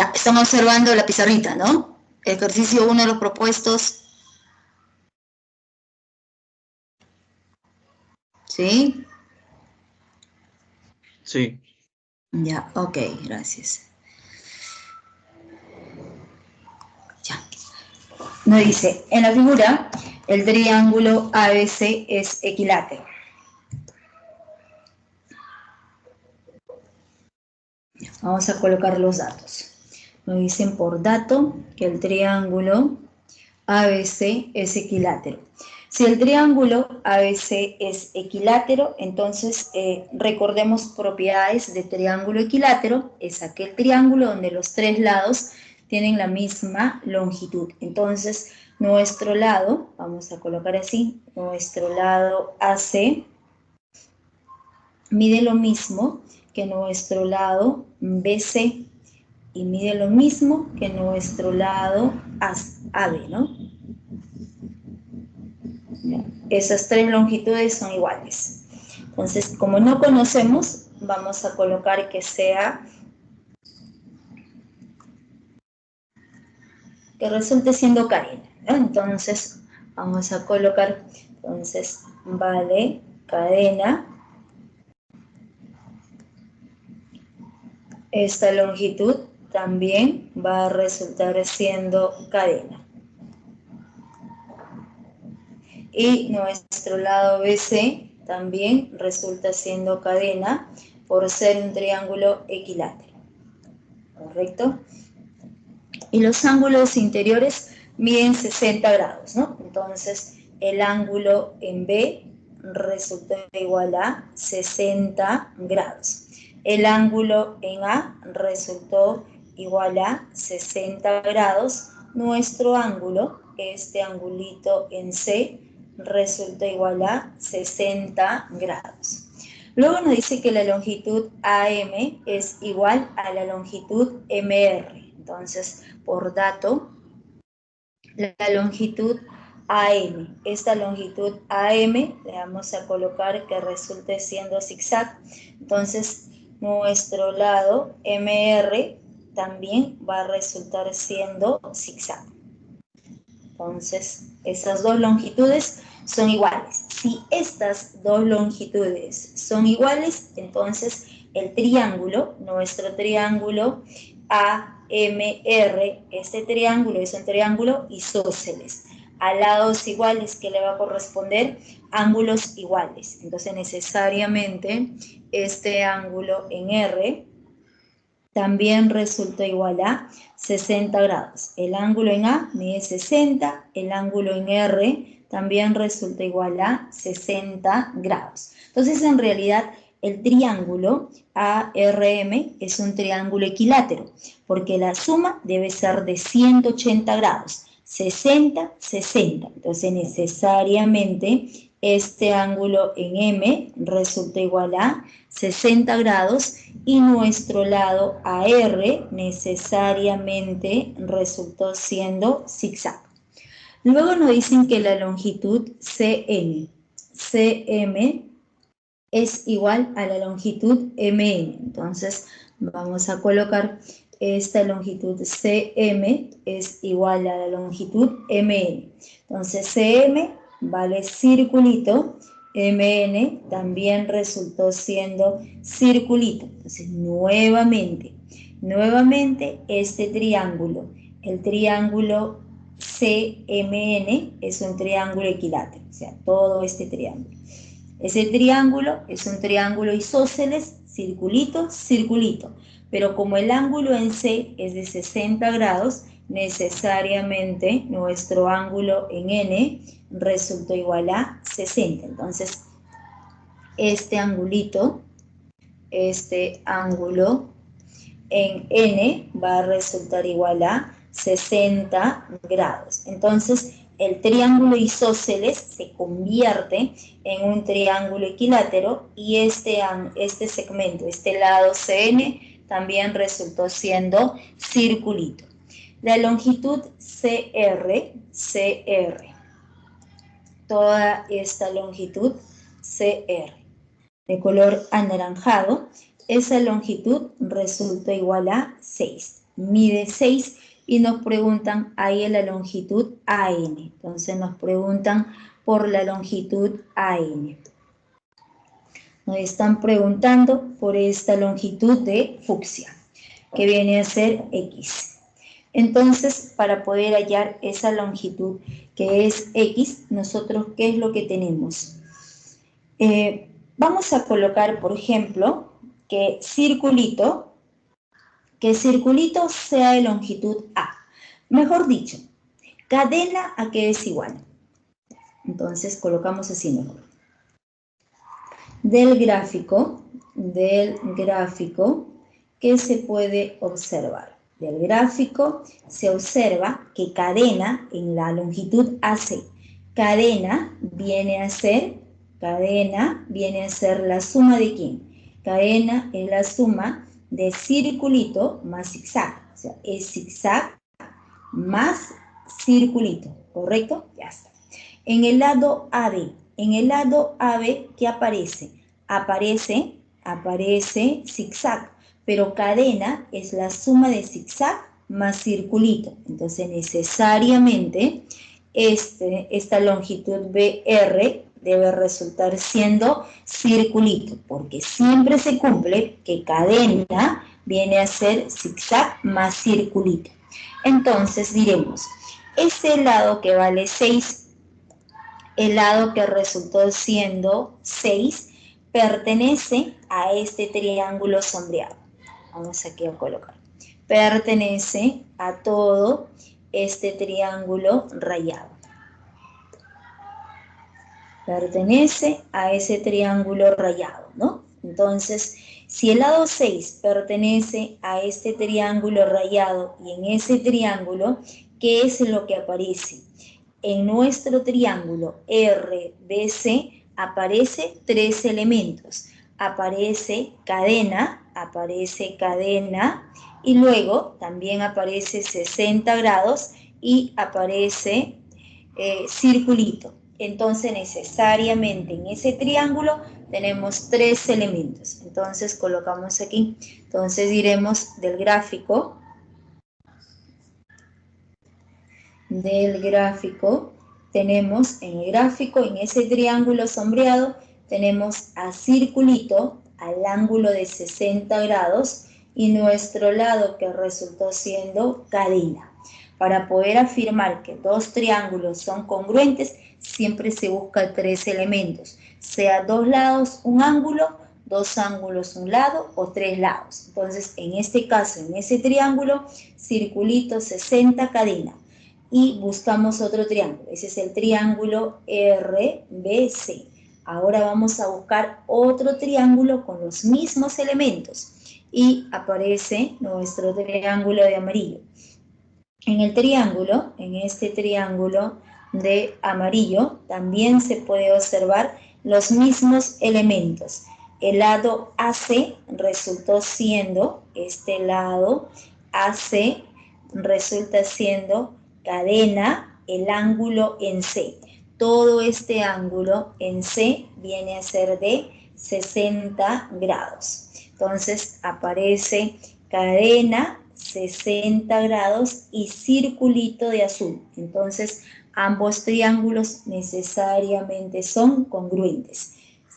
Ya, están observando la pizarrita, ¿no? Ejercicio 1 de los propuestos. ¿Sí? Sí. Ya, ok, gracias. Ya. Nos dice, en la figura, el triángulo ABC es equilátero. Vamos a colocar los datos. Nos dicen por dato que el triángulo ABC es equilátero. Si el triángulo ABC es equilátero, entonces recordemos propiedades de triángulo equilátero. Es aquel triángulo donde los tres lados tienen la misma longitud. Entonces, nuestro lado, vamos a colocar así, nuestro lado AC mide lo mismo que nuestro lado BC y mide lo mismo que nuestro lado AB, ¿no? Esas tres longitudes son iguales. Entonces, como no conocemos, vamos a colocar que resulte siendo cadena, ¿no? Entonces, vamos a colocar, entonces, vale, cadena. Esta longitud también va a resultar siendo cadena. Y nuestro lado BC también resulta siendo cadena por ser un triángulo equilátero. ¿Correcto? Y los ángulos interiores miden 60 grados, ¿no? Entonces, el ángulo en B resulta igual a 60 grados. El ángulo en A resultó igual a 60 grados. Nuestro ángulo, este angulito en C, resulta igual a 60 grados. Luego nos dice que la longitud AM es igual a la longitud MR. Entonces, por dato, la longitud AM. Esta longitud AM le vamos a colocar que resulte siendo zigzag. Entonces, nuestro lado MR también va a resultar siendo zigzag. Entonces, esas dos longitudes son iguales. Si estas dos longitudes son iguales, entonces el triángulo, nuestro triángulo AMR, este triángulo es un triángulo isósceles. A lados iguales, ¿qué le va a corresponder? Ángulos iguales. Entonces, necesariamente, este ángulo en R también resulta igual a 60 grados. El ángulo en A mide 60, el ángulo en R también resulta igual a 60 grados. Entonces, en realidad, el triángulo ARM es un triángulo equilátero, porque la suma debe ser de 180 grados. 60, 60. Entonces, necesariamente, este ángulo en M resulta igual a 60 grados y nuestro lado AR necesariamente resultó siendo zigzag. Luego nos dicen que la longitud CM es igual a la longitud MN. Entonces, vamos a colocar esta longitud CM es igual a la longitud MN. Entonces, CM vale circulito, MN también resultó siendo circulito. Entonces, nuevamente este triángulo, el triángulo CMN es un triángulo equilátero, o sea, todo este triángulo. Ese triángulo es un triángulo isósceles, circulito, circulito. Pero como el ángulo en C es de 60 grados, necesariamente nuestro ángulo en N resultó igual a 60. Entonces, este ángulo en N va a resultar igual a 60 grados. Entonces, el triángulo isósceles se convierte en un triángulo equilátero y este segmento, este lado CN, también resultó siendo circulito. La longitud CR, toda esta longitud CR, de color anaranjado, esa longitud resulta igual a 6. mide 6 y nos preguntan ahí en la longitud AN. Entonces nos preguntan por la longitud AN. Nos están preguntando por esta longitud de fucsia, que viene a ser X. Entonces, para poder hallar esa longitud que es X, nosotros, ¿qué es lo que tenemos? Vamos a colocar, por ejemplo, que circulito sea de longitud A. Mejor dicho, cadena a qué es igual. Entonces, colocamos así mejor. Del gráfico, ¿qué se puede observar? Del gráfico se observa que cadena en la longitud AC, cadena viene a ser la suma de ¿quién? Cadena es la suma de circulito más zigzag, o sea, es zigzag más circulito, ¿correcto? Ya está. En el lado AB, ¿qué aparece? Aparece zigzag, pero cadena es la suma de zigzag más circulito. Entonces, necesariamente, esta longitud BR debe resultar siendo circulito, porque siempre se cumple que cadena viene a ser zigzag más circulito. Entonces, diremos, ese lado que vale 6, el lado que resultó siendo 6, pertenece a este triángulo sombreado. Vamos aquí a colocar. Pertenece a todo este triángulo rayado. Pertenece a ese triángulo rayado, ¿no? Entonces, si el lado 6 pertenece a este triángulo rayado y en ese triángulo, ¿qué es lo que aparece? En nuestro triángulo RBC aparece 3 elementos. Aparece cadena y luego también aparece 60 grados y aparece circulito. Entonces necesariamente en ese triángulo tenemos 3 elementos. Entonces colocamos aquí. Entonces diremos del gráfico tenemos en el gráfico, en ese triángulo sombreado, tenemos a circulito al ángulo de 60 grados y nuestro lado que resultó siendo cadena. Para poder afirmar que dos triángulos son congruentes, siempre se busca 3 elementos, sea 2 lados un ángulo, 2 ángulos un lado o 3 lados. Entonces, en este caso, en ese triángulo, circulito 60 cadena. Y buscamos otro triángulo, ese es el triángulo RBC. Ahora vamos a buscar otro triángulo con los mismos elementos y aparece nuestro triángulo de amarillo. En este triángulo de amarillo también se puede observar los mismos elementos. El lado AC resultó siendo, este lado AC resulta siendo cadena, el ángulo en C. Todo este ángulo en C viene a ser de 60 grados. Entonces aparece cadena, 60 grados y circulito de azul. Entonces ambos triángulos necesariamente son congruentes.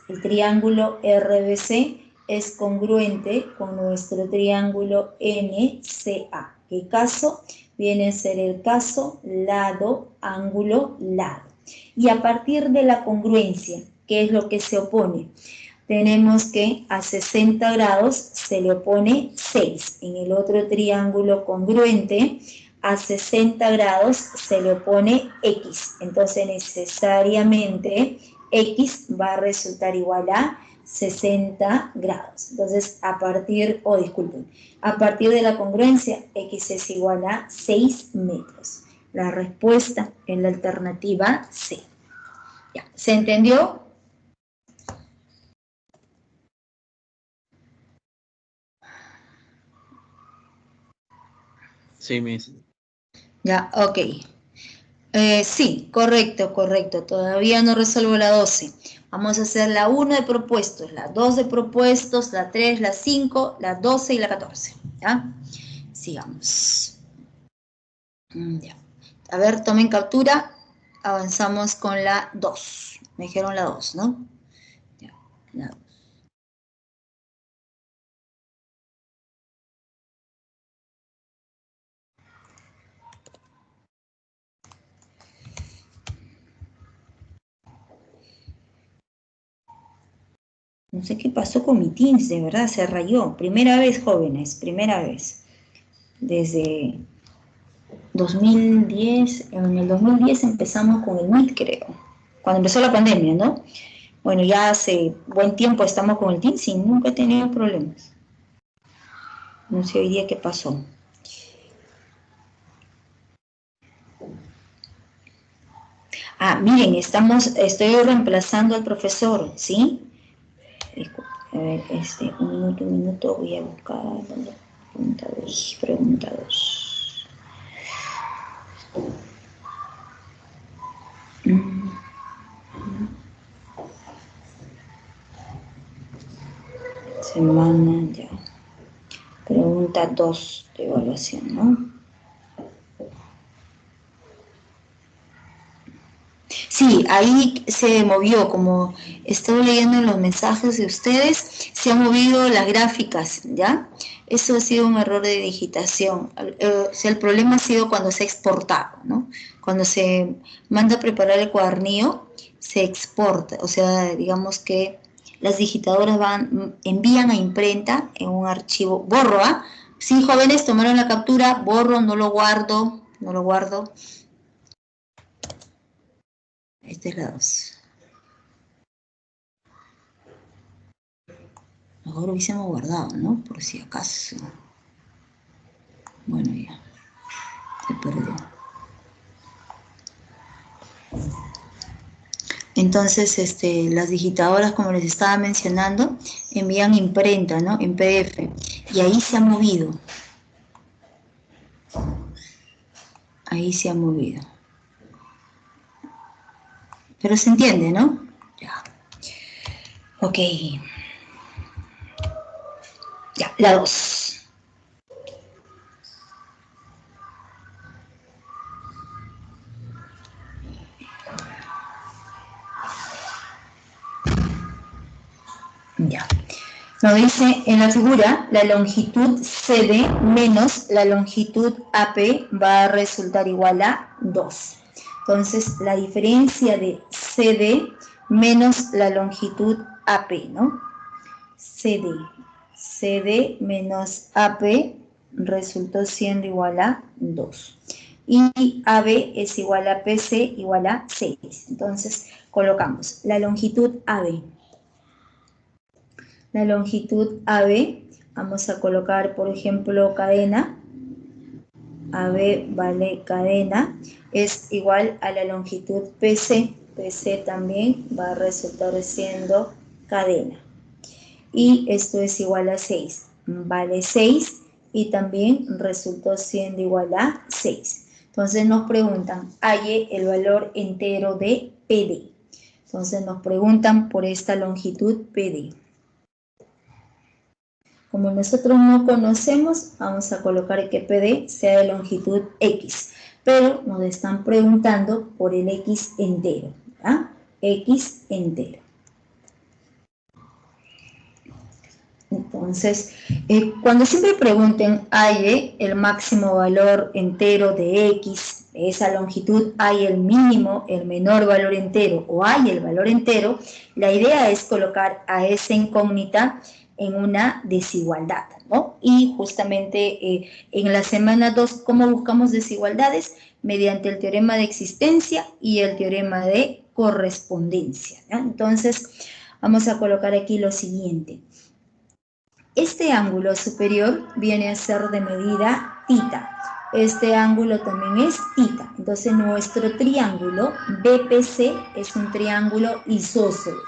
El triángulo RBC es congruente con nuestro triángulo NCA. ¿Qué caso? Viene a ser el caso lado, ángulo, lado. Y a partir de la congruencia, ¿qué es lo que se opone? Tenemos que a 60 grados se le opone 6. En el otro triángulo congruente, a 60 grados se le opone X. Entonces, necesariamente, X va a resultar igual a 60 grados. Entonces, a partir de la congruencia, X es igual a 6 metros. La respuesta en la alternativa C. ¿Ya? ¿Se entendió? Sí, Miss. Ya, ok. Sí, correcto. Todavía no resuelvo la 12. Vamos a hacer la 1 de propuestos, la 2 de propuestos, la 3, la 5, la 12 y la 14. ¿Ya? sigamos. Ya. A ver, tomen captura. Avanzamos con la 2. Me dijeron la 2, ¿no? Ya, la 2. No sé qué pasó con mi Teams, de verdad, se rayó. Primera vez, jóvenes, primera vez. Desde 2010, en el 2010 empezamos con el Meet, creo. Cuando empezó la pandemia, ¿no? Bueno, ya hace buen tiempo estamos con el Teams y nunca he tenido problemas. No sé hoy día qué pasó. Ah, miren, estoy reemplazando al profesor, ¿sí? A ver, un minuto, voy a buscar pregunta 2. Semana, ya. Pregunta 2 de evaluación, ¿no? Sí, ahí se movió, como estoy leyendo los mensajes de ustedes, se han movido las gráficas, ¿ya? Eso ha sido un error de digitación. O sea, el problema ha sido cuando se ha exportado, ¿no? Cuando se manda a preparar el cuadernillo, se exporta, o sea, digamos que las digitadoras envían a imprenta en un archivo, borro, ¿ah? Sí, jóvenes, tomaron la captura, borro, no lo guardo. Esta es la 2. Mejor hubiésemos guardado, ¿no? Por si acaso. Bueno, ya. Se perdió. Entonces, las digitadoras, como les estaba mencionando, envían imprenta, ¿no? En PDF. Y ahí se ha movido. Ahí se ha movido. Pero se entiende, ¿no? Ya. Ok. Ya, la 2. Ya. Nos dice en la figura, la longitud CD menos la longitud AP va a resultar igual a 2. Entonces, la diferencia de CD menos la longitud AP, ¿no? CD menos AP resultó siendo igual a 2. Y AB es igual a PC igual a 6. Entonces, colocamos la longitud AB. La longitud AB, vamos a colocar, por ejemplo, cadena. AB vale cadena, es igual a la longitud PC. PC también va a resultar siendo cadena. Y esto es igual a 6. Vale 6 y también resultó siendo igual a 6. Entonces nos preguntan, halle el valor entero de PD. Entonces nos preguntan por esta longitud PD. Como nosotros no conocemos, vamos a colocar que PD sea de longitud X, pero nos están preguntando por el X entero, ¿ah? X entero. Entonces, cuando siempre pregunten, ¿hay el máximo valor entero de X, de esa longitud, hay el mínimo, el menor valor entero o hay el valor entero? La idea es colocar a esa incógnita en una desigualdad, ¿no? Y justamente en la semana 2, ¿cómo buscamos desigualdades? Mediante el teorema de existencia y el teorema de correspondencia, ¿no? Entonces, vamos a colocar aquí lo siguiente. Este ángulo superior viene a ser de medida θ. Este ángulo también es θ. Entonces, nuestro triángulo BPC es un triángulo isósceles.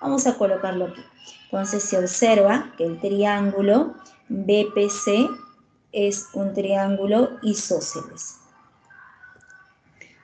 Vamos a colocarlo aquí. Entonces, se observa que el triángulo BPC es un triángulo isósceles.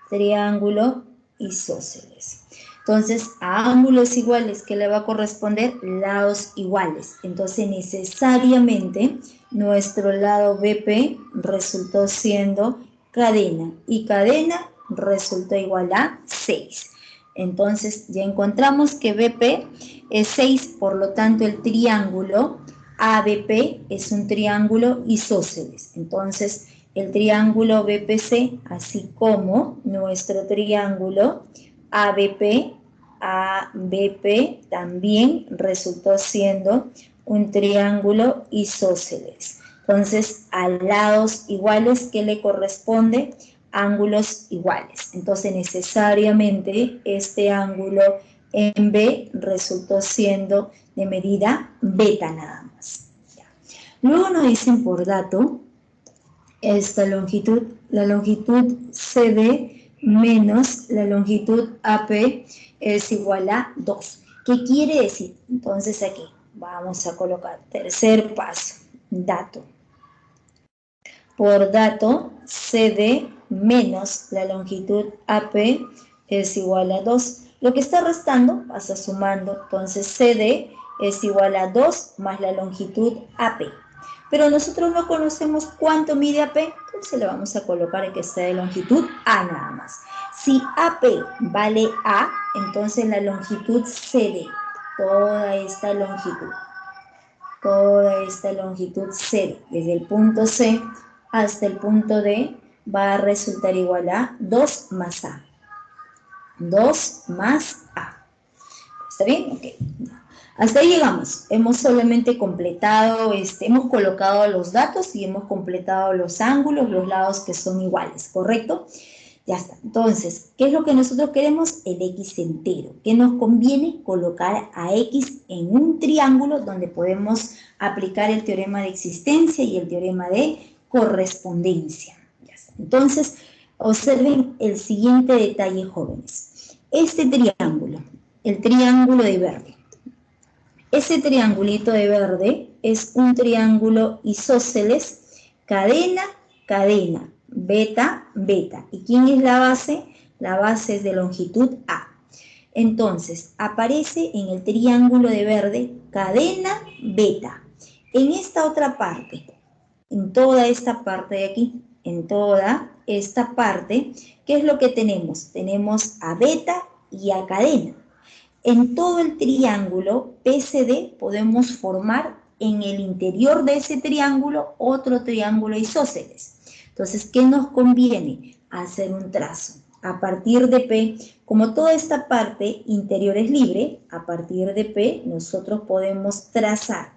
Triángulo isósceles. Entonces, a ángulos iguales, ¿qué le va a corresponder? Lados iguales. Entonces, necesariamente, nuestro lado BP resultó siendo cadena. Y cadena resultó igual a 6. Entonces, ya encontramos que BP es 6, por lo tanto, el triángulo ABP es un triángulo isósceles. Entonces, el triángulo BPC, así como nuestro triángulo ABP también resultó siendo un triángulo isósceles. Entonces, a lados iguales, ¿qué le corresponde? Ángulos iguales. Entonces, necesariamente, este ángulo en B resultó siendo de medida beta nada más. Luego nos dicen por dato, esta longitud, la longitud CD menos la longitud AP es igual a 2. ¿Qué quiere decir? Entonces aquí vamos a colocar tercer paso, dato. Por dato, CD menos la longitud AP es igual a 2. Lo que está restando pasa sumando, entonces CD es igual a 2 más la longitud AP. Pero nosotros no conocemos cuánto mide AP, entonces le vamos a colocar que sea de longitud A nada más. Si AP vale A, entonces la longitud CD, toda esta longitud CD, desde el punto C hasta el punto D, va a resultar igual a 2 más A. 2 más A. ¿Está bien? Ok. Hasta ahí llegamos. Hemos solamente completado, hemos colocado los datos y hemos completado los ángulos, los lados que son iguales, ¿correcto? Ya está. Entonces, ¿qué es lo que nosotros queremos? El X entero. ¿Qué nos conviene? Colocar a X en un triángulo donde podemos aplicar el teorema de existencia y el teorema de correspondencia. Ya está. Entonces, observen el siguiente detalle, jóvenes. Este triángulo, el triángulo de verde. Ese triangulito de verde es un triángulo isósceles, cadena, cadena, beta, beta. ¿Y quién es la base? La base es de longitud A. Entonces, aparece en el triángulo de verde cadena, beta. En esta otra parte, en toda esta parte de aquí, en toda esta parte, ¿qué es lo que tenemos? Tenemos a beta y a cadena. En todo el triángulo PCD podemos formar en el interior de ese triángulo otro triángulo isósceles. Entonces, ¿qué nos conviene? Hacer un trazo. A partir de P, como toda esta parte interior es libre, a partir de P nosotros podemos trazar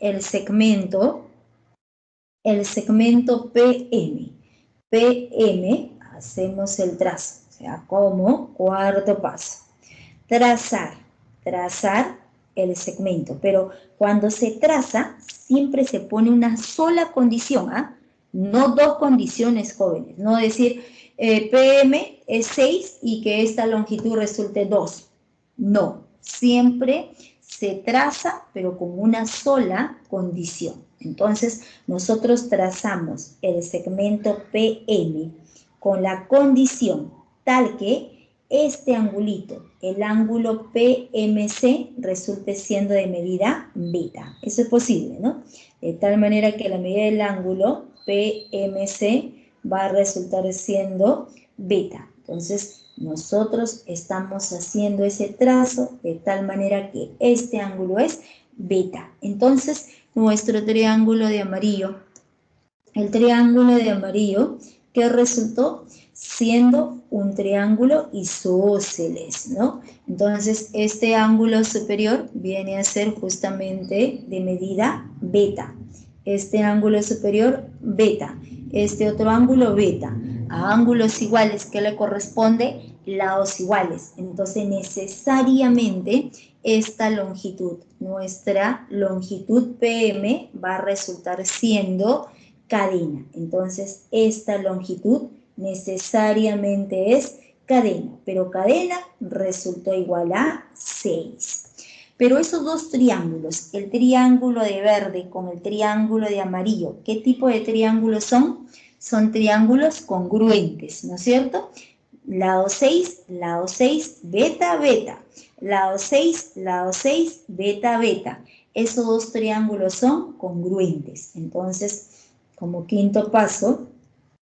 el segmento PM. PM, hacemos el trazo. O sea, como cuarto paso. Trazar el segmento. Pero cuando se traza, siempre se pone una sola condición, ¿ah? No dos condiciones, jóvenes. No decir, PM es 6 y que esta longitud resulte 2. No, siempre se traza, pero con una sola condición. Entonces, nosotros trazamos el segmento PM con la condición tal que este angulito, el ángulo PMC, resulte siendo de medida beta. Eso es posible, ¿no? De tal manera que la medida del ángulo PMC va a resultar siendo beta. Entonces, nosotros estamos haciendo ese trazo de tal manera que este ángulo es beta. Entonces, nuestro triángulo de amarillo, el triángulo de amarillo, ¿qué resultó? Siendo un triángulo isósceles, ¿no? Entonces, este ángulo superior viene a ser justamente de medida beta. Este ángulo superior, beta. Este otro ángulo, beta. A ángulos iguales, ¿qué le corresponde? Lados iguales. Entonces, necesariamente, esta longitud, nuestra longitud PM, va a resultar siendo cadena. Entonces, esta longitud necesariamente es cadena, pero cadena resultó igual a 6. Pero esos dos triángulos, el triángulo de verde con el triángulo de amarillo, ¿qué tipo de triángulos son? Son triángulos congruentes, ¿no es cierto? lado 6, beta, beta. Lado 6, beta, beta. Esos dos triángulos son congruentes. Entonces, como quinto paso,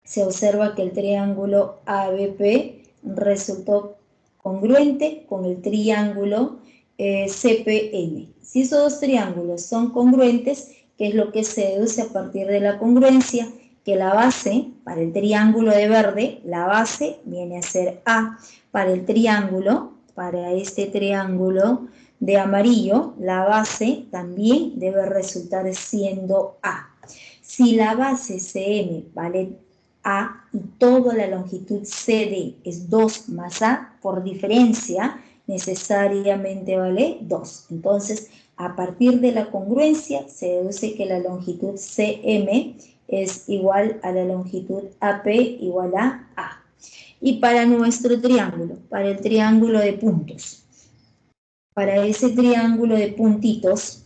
se observa que el triángulo ABP resultó congruente con el triángulo CPN. Si esos dos triángulos son congruentes, ¿qué es lo que se deduce a partir de la congruencia? Que la base, para el triángulo de verde, la base viene a ser A. Para el triángulo, para este triángulo de amarillo, la base también debe resultar siendo A. Si la base CM vale A y toda la longitud CD es 2 más A, por diferencia, necesariamente vale 2. Entonces, a partir de la congruencia, se deduce que la longitud CM es igual a la longitud AP igual a A. Y para nuestro triángulo, para el triángulo de puntos, para ese triángulo de puntitos,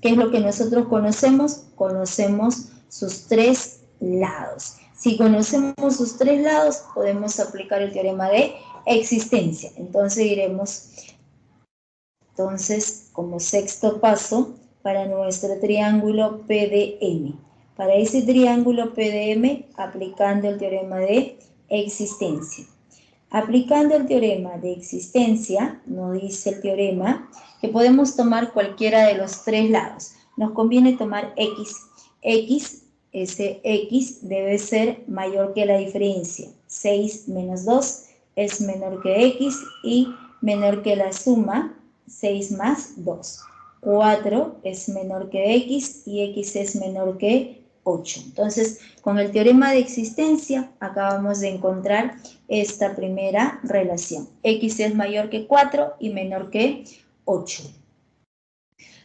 ¿qué es lo que nosotros conocemos? Conocemos sus tres lados. Si conocemos sus tres lados, podemos aplicar el teorema de existencia. Entonces diremos, como sexto paso, para nuestro triángulo PDM. Para ese triángulo PDM, aplicando el teorema de existencia. Aplicando el teorema de existencia, nos dice el teorema que podemos tomar cualquiera de los tres lados. Nos conviene tomar x. Ese x debe ser mayor que la diferencia. 6 menos 2 es menor que x y menor que la suma 6 más 2. 4 es menor que x y x es menor que 8. Entonces, con el teorema de existencia acabamos de encontrar esta primera relación. X es mayor que 4 y menor que 8.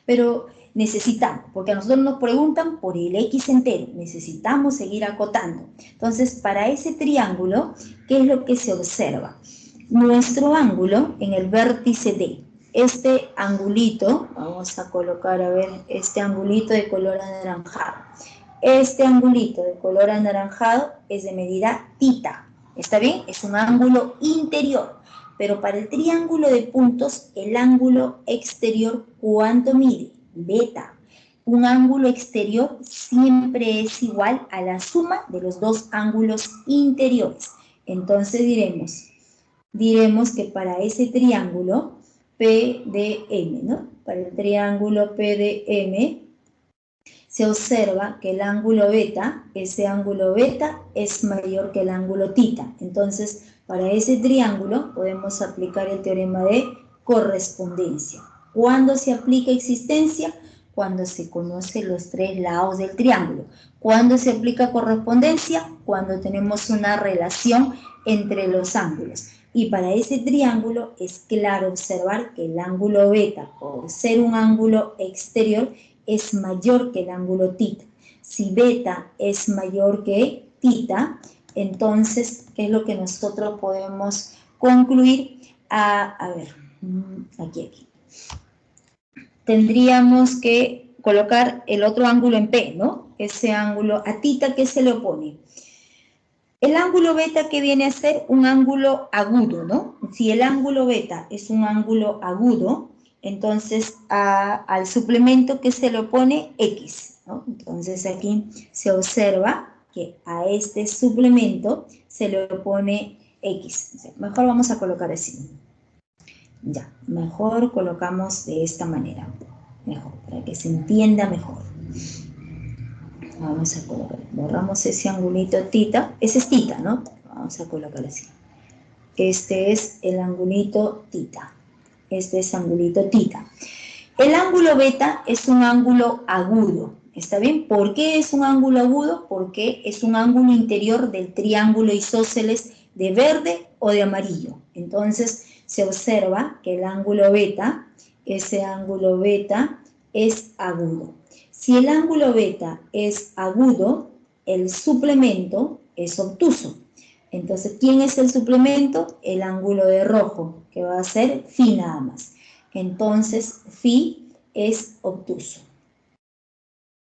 Pero necesitamos, porque a nosotros nos preguntan por el X entero, necesitamos seguir acotando. Entonces, para ese triángulo, ¿qué es lo que se observa? Nuestro ángulo en el vértice D, este angulito, vamos a colocar, a ver, este angulito de color anaranjado. Este angulito de color anaranjado es de medida tita, ¿está bien? Es un ángulo interior, pero para el triángulo de puntos, el ángulo exterior, ¿cuánto mide? Beta. Un ángulo exterior siempre es igual a la suma de los dos ángulos interiores. Entonces diremos que para ese triángulo PDM, ¿no? Para el triángulo PDM, se observa que el ángulo beta, ese ángulo beta es mayor que el ángulo tita. Entonces, para ese triángulo podemos aplicar el teorema de correspondencia. ¿Cuándo se aplica existencia? Cuando se conocen los tres lados del triángulo. ¿Cuándo se aplica correspondencia? Cuando tenemos una relación entre los ángulos. Y para ese triángulo es claro observar que el ángulo beta, por ser un ángulo exterior, es mayor que el ángulo tita. Si beta es mayor que tita, entonces, ¿qué es lo que nosotros podemos concluir? A ver, aquí. Tendríamos que colocar el otro ángulo en P, ¿no? Ese ángulo a tita, ¿qué se le opone? El ángulo beta, que viene a ser un ángulo agudo, ¿no? Si el ángulo beta es un ángulo agudo, entonces al suplemento que se le opone X, ¿no? Entonces aquí se observa que a este suplemento se le opone X. O sea, mejor vamos a colocar así. Ya, mejor colocamos de esta manera. Mejor, para que se entienda mejor. Vamos a colocar, borramos ese angulito tita, ese es tita, ¿no? Vamos a colocar así. Este es el angulito tita. Este es angulito tita. El ángulo beta es un ángulo agudo, ¿está bien? ¿Por qué es un ángulo agudo? Porque es un ángulo interior del triángulo isósceles de verde o de amarillo. Entonces, se observa que el ángulo beta, ese ángulo beta es agudo. Si el ángulo beta es agudo, el suplemento es obtuso. Entonces, ¿quién es el suplemento? El ángulo de rojo, que va a ser phi nada más. Entonces, phi es obtuso.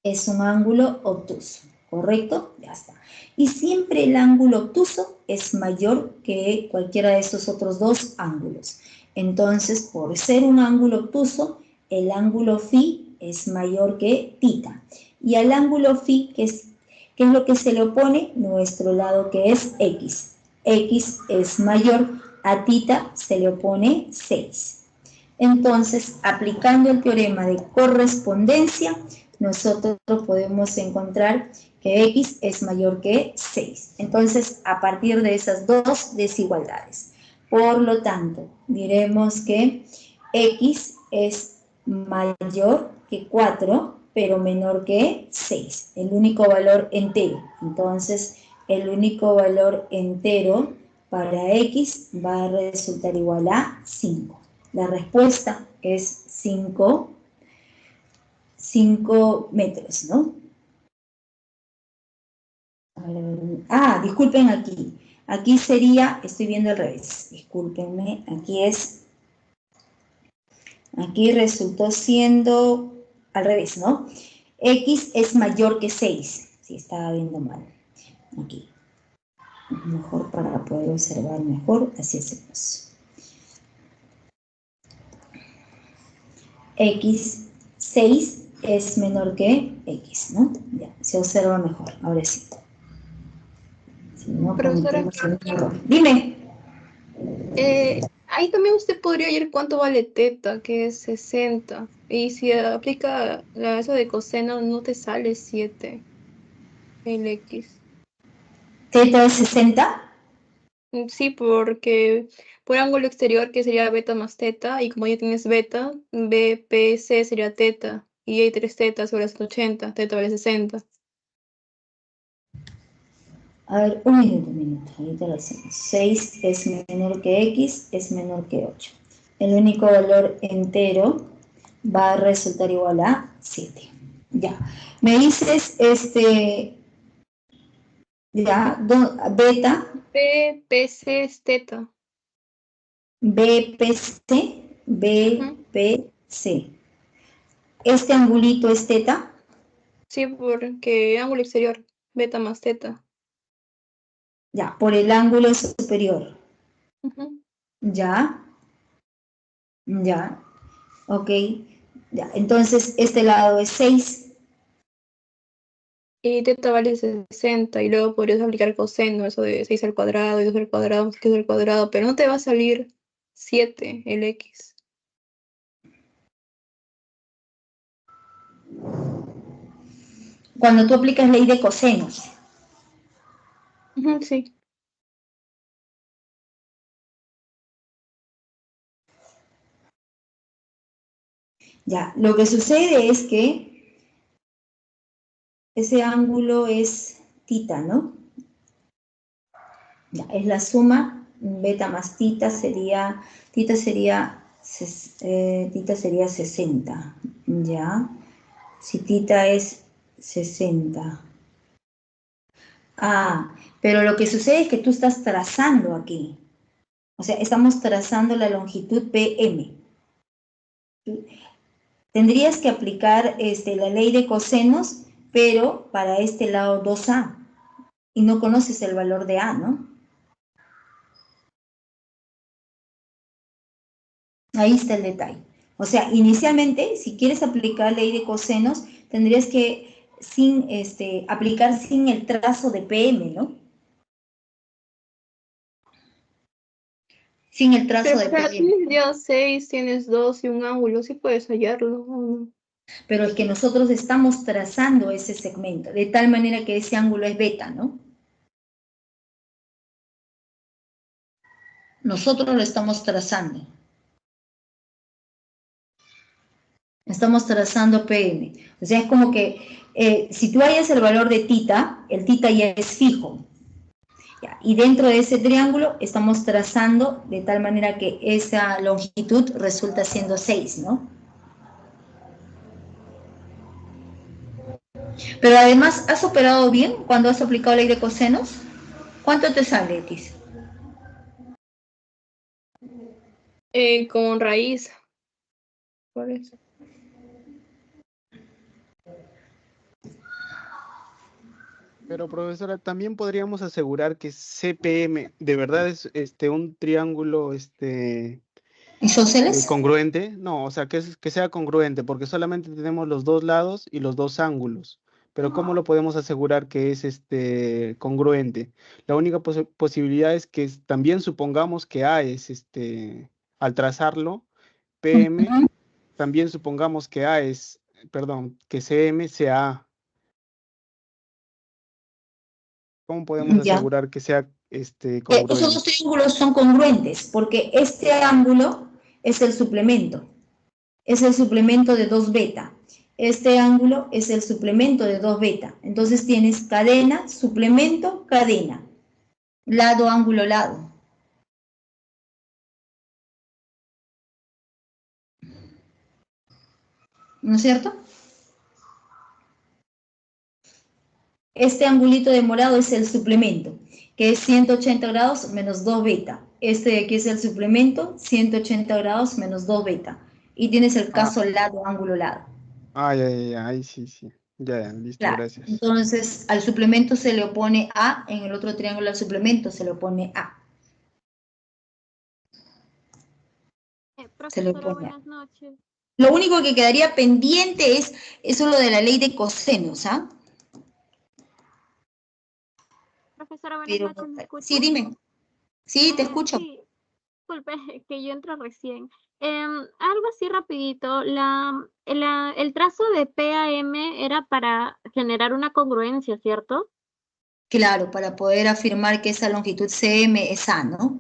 Es un ángulo obtuso. ¿correcto? Ya está. Y siempre el ángulo obtuso es mayor que cualquiera de estos otros dos ángulos. Entonces, por ser un ángulo obtuso, el ángulo phi es mayor que tita. Y al ángulo phi, ¿qué es lo que se le opone? Nuestro lado que es x. X es mayor, a tita se le opone 6. Entonces, aplicando el teorema de correspondencia, nosotros podemos encontrar que x es mayor que 6. Entonces, a partir de esas dos desigualdades. Por lo tanto, diremos que x es mayor que 4, pero menor que 6. El único valor entero. Entonces, el único valor entero para x va a resultar igual a 5. La respuesta es 5 metros, ¿no? Disculpen aquí. Aquí sería, estoy viendo al revés. Discúlpenme, aquí resultó siendo al revés, ¿no? X es mayor que 6. Sí, estaba viendo mal. Aquí. Mejor para poder observar mejor, así hacemos. X 6 es menor que X, ¿no? Ya, se observa mejor, ahora sí. Si no Profesora, cometemos un error. Dime. ahí también usted podría ver cuánto vale teta, que es 60. Y si aplica eso de coseno, no te sale 7 el X. Teta es 60. Sí, porque por ángulo exterior, que sería beta más teta, y como ya tienes beta, BPC sería teta, y hay 3 tetas sobre 180, teta vale 60. A ver, un minuto. Ahorita lo hacemos. 6 es menor que X, es menor que 8. El único valor entero va a resultar igual a 7. Ya. Me dices, ya, beta, BPC es teta. BPC, Ujú. BPC. Este angulito es teta, Sí, porque ángulo exterior, beta más teta. ya, por el ángulo superior. Ujú. Ya, ya, ok. Ya, entonces este lado es 6. Y teta vale 60 y luego podrías aplicar coseno, eso de 6 al cuadrado y 2 al cuadrado, 6 al cuadrado, pero no te va a salir 7 el X. Cuando tú aplicas ley de cosenos. Ujú, sí. Ya, lo que sucede es que ese ángulo es tita, ¿no? Ya, es la suma, beta más tita sería 60, ¿ya? Si tita es 60. Pero lo que sucede es que tú estás trazando aquí. O sea, estamos trazando la longitud PM. Tendrías que aplicar la ley de cosenos, pero para este lado 2A. Y no conoces el valor de A, ¿no? Ahí está el detalle. O sea, inicialmente, si quieres aplicar ley de cosenos, tendrías que aplicar sin el trazo de PM, ¿no? Sin el trazo Pero, de o sea, PM. tienes ya 6, tienes 2 y un ángulo, sí puedes hallarlo, ¿o no? Pero es que nosotros estamos trazando ese segmento, de tal manera que ese ángulo es beta, ¿no? Nosotros lo estamos trazando. Estamos trazando PM. O sea, es como que si tú hallas el valor de tita, el tita ya es fijo. ¿Ya? Y dentro de ese triángulo estamos trazando de tal manera que esa longitud resulta siendo 6, ¿no? Pero además, ¿has operado bien cuando has aplicado ley de cosenos? ¿Cuánto te sale, X? Con raíz, por eso. Pero profesora, también podríamos asegurar que CPM de verdad es un triángulo ¿Isósceles? congruente. No, o sea, que sea congruente, porque solamente tenemos los dos lados y los dos ángulos. Pero ¿cómo lo podemos asegurar que es congruente? La única posibilidad es que también supongamos que A es al trazarlo, PM, Ujú. también supongamos que A es, perdón, que CM sea A. ¿Cómo podemos Ya. asegurar que sea Esos dos congruente? triángulos son congruentes porque este ángulo es el suplemento de 2 beta. Este ángulo es el suplemento de 2 beta. Entonces tienes cadena, suplemento, cadena. Lado, ángulo, lado. ¿No es cierto? Este angulito de morado es el suplemento, que es 180 grados menos 2 beta. Este de aquí es el suplemento, 180 grados menos 2 beta. Y tienes el Ah, caso lado, ángulo, lado. ya, ya, ya, ahí sí, sí. Ya, ya, listo, Claro. gracias. Entonces, al suplemento se le opone A, en el otro triángulo al suplemento se le opone A. Se le Profesora, opone A. buenas noches. Lo único que quedaría pendiente es eso lo de la ley de cosenos, ¿ah? Profesora, buenas Pero, noches, ¿me escucha? sí, dime. Sí, te escucho. Sí, disculpe, que yo entro recién. Algo así rapidito, el trazo de PAM era para generar una congruencia, ¿cierto? Claro, para poder afirmar que esa longitud CM es A, ¿no?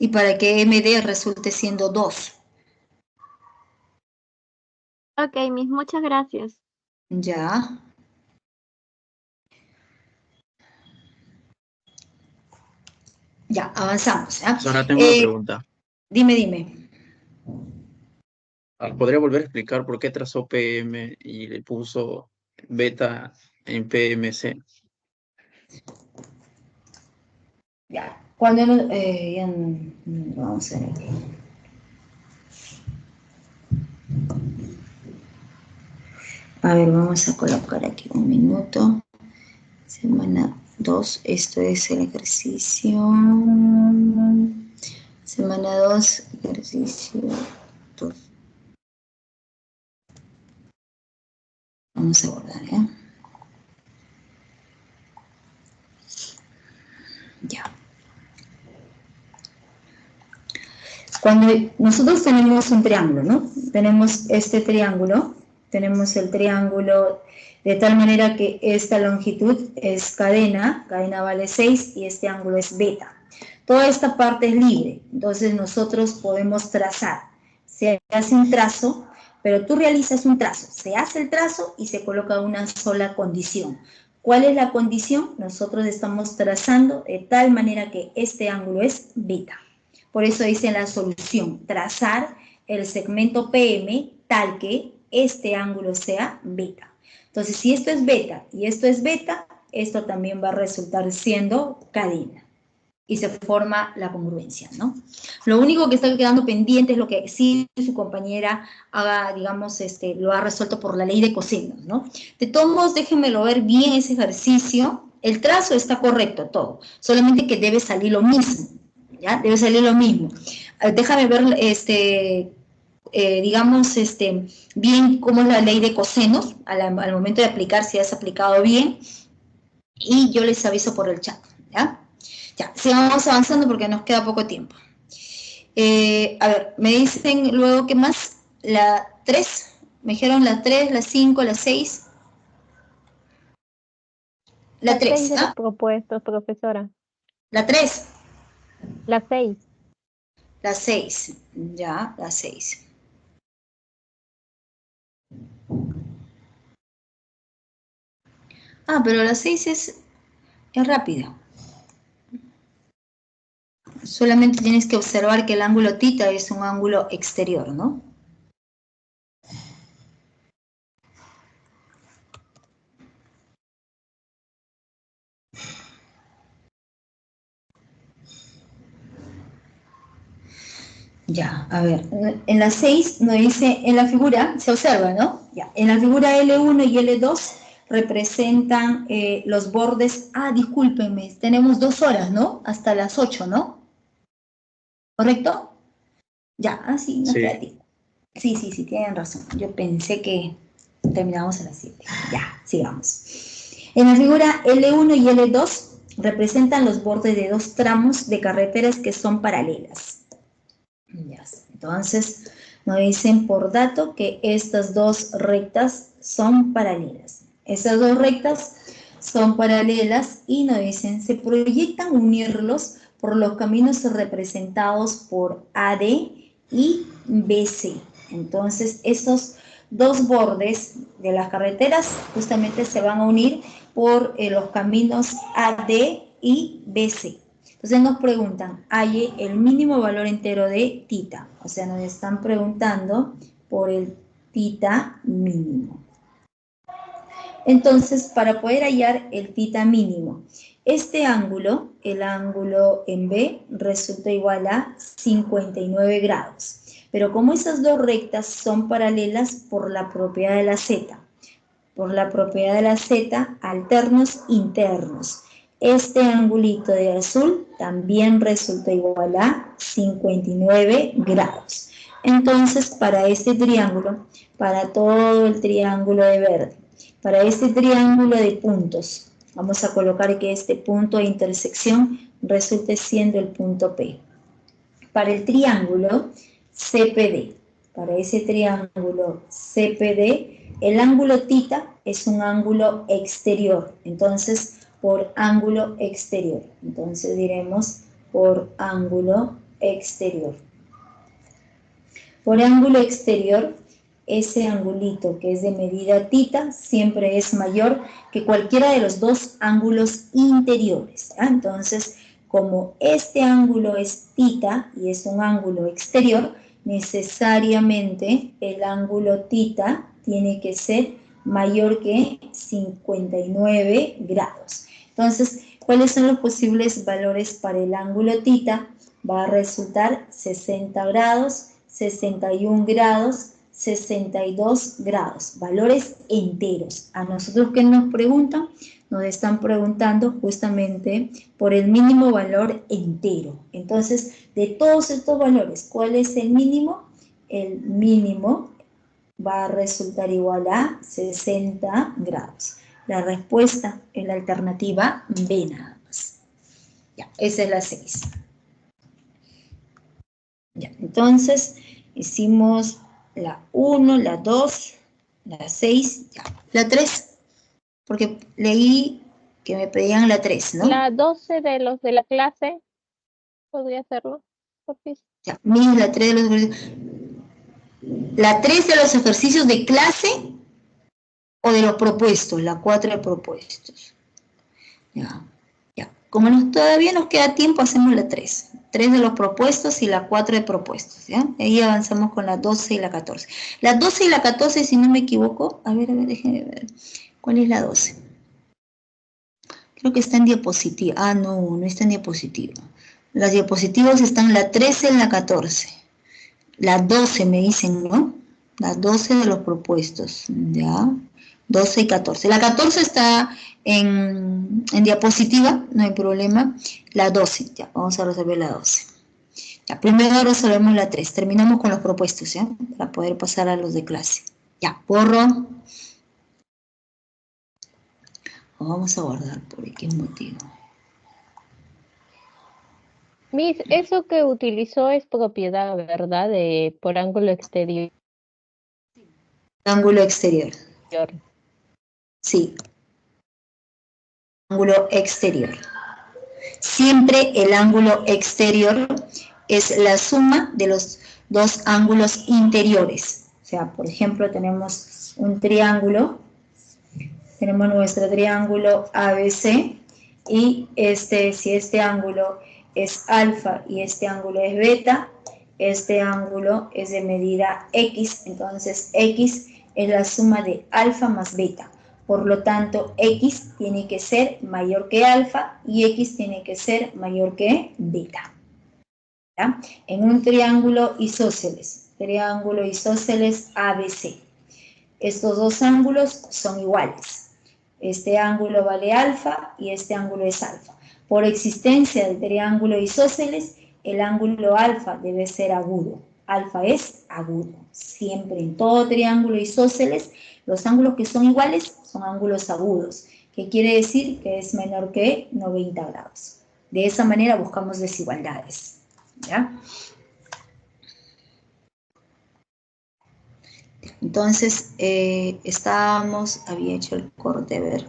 Y para que MD resulte siendo 2. Ok, muchas gracias. Ya. Ya, avanzamos. ¿Ya? Ahora tengo una pregunta. Dime. ¿Podría volver a explicar por qué trazó PM y le puso beta en PMC? Ya. Cuando vamos a ver aquí. A ver, vamos a colocar aquí un minuto. Semana 2, esto es el ejercicio. Semana 2, ejercicio 2. Vamos a guardar, ¿ya? Ya. Cuando nosotros tenemos un triángulo, ¿no? Tenemos este triángulo, tenemos el triángulo de tal manera que esta longitud es cadena vale 6 y este ángulo es beta. Toda esta parte es libre, entonces nosotros podemos trazar. Se hace un trazo, pero tú realizas un trazo, se hace el trazo y se coloca una sola condición. ¿Cuál es la condición? Nosotros estamos trazando de tal manera que este ángulo es beta. Por eso dice la solución, trazar el segmento PM tal que este ángulo sea beta. Entonces, si esto es beta y esto es beta, esto también va a resultar siendo cadena. Y se forma la congruencia, ¿no? Lo único que está quedando pendiente es lo que sí su compañera haga, digamos, lo ha resuelto por la ley de cosenos, ¿no? De todos modos, déjenmelo ver bien ese ejercicio. El trazo está correcto todo, solamente que debe salir lo mismo, ¿ya? Debe salir lo mismo. Déjame ver, digamos, bien cómo es la ley de cosenos al momento de aplicar, si has aplicado bien, y yo les aviso por el chat, ¿ya? Ya, sigamos avanzando porque nos queda poco tiempo. A ver, me dicen luego, ¿qué más? La 3, me dijeron la 3, la 5, la 6. La 6 3, de los ¿ah? propuestos, profesora. La 3. La 6. La 6, ya, la 6. Ah, pero la 6 es rápida. Solamente tienes que observar que el ángulo θ es un ángulo exterior, ¿no? Ya, a ver, en la 6 nos dice, en la figura, se observa, ¿no? Ya, en la figura L1 y L2 representan los bordes. Ah, discúlpenme, tenemos 2 horas, ¿no? Hasta las 8, ¿no? ¿Correcto? Ya, así nos Sí. queda tiempo. Sí, tienen razón. Yo pensé que terminábamos a las 7. Ya, sigamos. En la figura L1 y L2 representan los bordes de 2 tramos de carreteras que son paralelas. Ya, entonces nos dicen por dato que estas 2 rectas son paralelas. Esas 2 rectas son paralelas y nos dicen se proyectan unirlos por los caminos representados por AD y BC. Entonces estos 2 bordes de las carreteras justamente se van a unir por los caminos AD y BC. Entonces nos preguntan, halle el mínimo valor entero de tita. O sea, nos están preguntando por el tita mínimo. Entonces, para poder hallar el tita mínimo, este ángulo, el ángulo en B, resulta igual a 59 grados. Pero como esas 2 rectas son paralelas por la propiedad de la Z, alternos internos, este angulito de azul también resulta igual a 59 grados. Entonces, para este triángulo, para todo el triángulo de verde, para este triángulo de puntos, vamos a colocar que este punto de intersección resulte siendo el punto P. Para el triángulo CPD, para ese triángulo CPD, el ángulo tita es un ángulo exterior. Entonces, por ángulo exterior. Entonces diremos por ángulo exterior. Por ángulo exterior, ese angulito que es de medida tita siempre es mayor que cualquiera de los 2 ángulos interiores. Entonces, como este ángulo es tita y es un ángulo exterior, necesariamente el ángulo tita tiene que ser mayor que 59 grados. Entonces, ¿cuáles son los posibles valores para el ángulo tita? Va a resultar 60 grados, 61 grados, 62 grados, valores enteros. A nosotros que nos preguntan, nos están preguntando justamente por el mínimo valor entero. Entonces, de todos estos valores, ¿cuál es el mínimo? El mínimo va a resultar igual a 60 grados. La respuesta es la alternativa B nada más. Ya, esa es la 6. Ya, entonces hicimos la 1, la 2, la 6, ya. La 3, porque leí que me pedían la 3, ¿no? La 12 de los de la clase, ¿podría hacerlo? Ya, mira la 3 de los ejercicios. La 3 de los ejercicios de clase o de los propuestos, la 4 de propuestos. Ya. Como todavía nos queda tiempo, hacemos la 3. 3 de los propuestos y la 4 de propuestos, ¿ya? Ahí avanzamos con la 12 y la 14. La 12 y la 14, si no me equivoco, a ver, déjenme ver. ¿Cuál es la 12? Creo que está en diapositiva. Ah, no está en diapositiva. Las diapositivas están la 13 y la 14. La 12 me dicen, ¿no? La 12 de los propuestos, ¿ya? 12 y 14. La 14 está en diapositiva, no hay problema. La 12, ya, vamos a resolver la 12. Ya, primero resolvemos la 3. Terminamos con los propuestos, ¿ya? Para poder pasar a los de clase. Ya, borro. O vamos a guardar, ¿por qué motivo? Miss, eso que utilizó es propiedad, ¿verdad? Por ángulo exterior. Ángulo exterior. Sí. Ángulo exterior. Siempre el ángulo exterior es la suma de los 2 ángulos interiores. O sea, por ejemplo, tenemos un triángulo, tenemos nuestro triángulo ABC y si este ángulo es alfa y este ángulo es beta, este ángulo es de medida X, entonces X es la suma de alfa más beta. Por lo tanto, X tiene que ser mayor que alfa y X tiene que ser mayor que beta. ¿Ya? En un triángulo isósceles ABC, estos 2 ángulos son iguales. Este ángulo vale alfa y este ángulo es alfa. Por existencia del triángulo isósceles, el ángulo alfa debe ser agudo. Alfa es agudo. Siempre en todo triángulo isósceles, los ángulos que son iguales son ángulos agudos, que quiere decir que es menor que 90 grados. De esa manera buscamos desigualdades. ¿Ya? Entonces, había hecho el corte, a ver,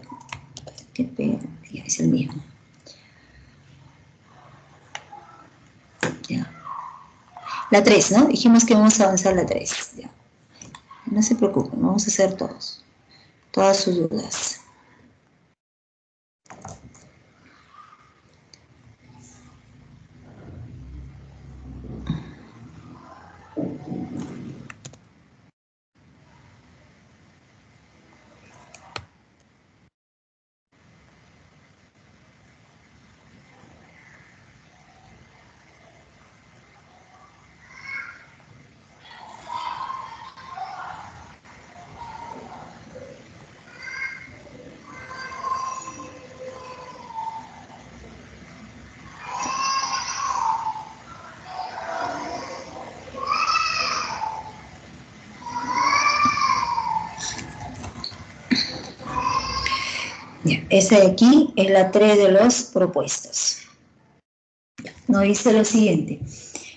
ya es el mismo. Ya. La 3, ¿no? Dijimos que vamos a avanzar la 3. Ya. No se preocupen, vamos a hacer todas sus dudas. Ya, esa de aquí es la 3 de los propuestos. Nos dice lo siguiente.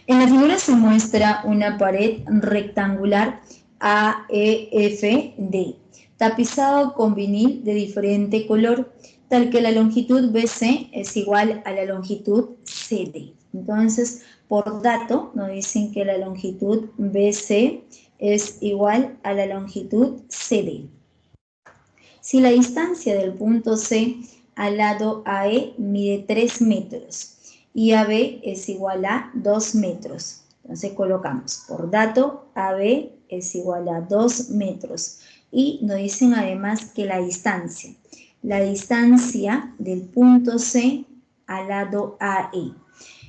En la figura se muestra una pared rectangular AEFD, tapizado con vinil de diferente color, tal que la longitud BC es igual a la longitud CD. Entonces, por dato, nos dicen que la longitud BC es igual a la longitud CD. Si la distancia del punto C al lado AE mide 3 metros y AB es igual a 2 metros, entonces colocamos por dato AB es igual a 2 metros y nos dicen además que la distancia del punto C al lado AE.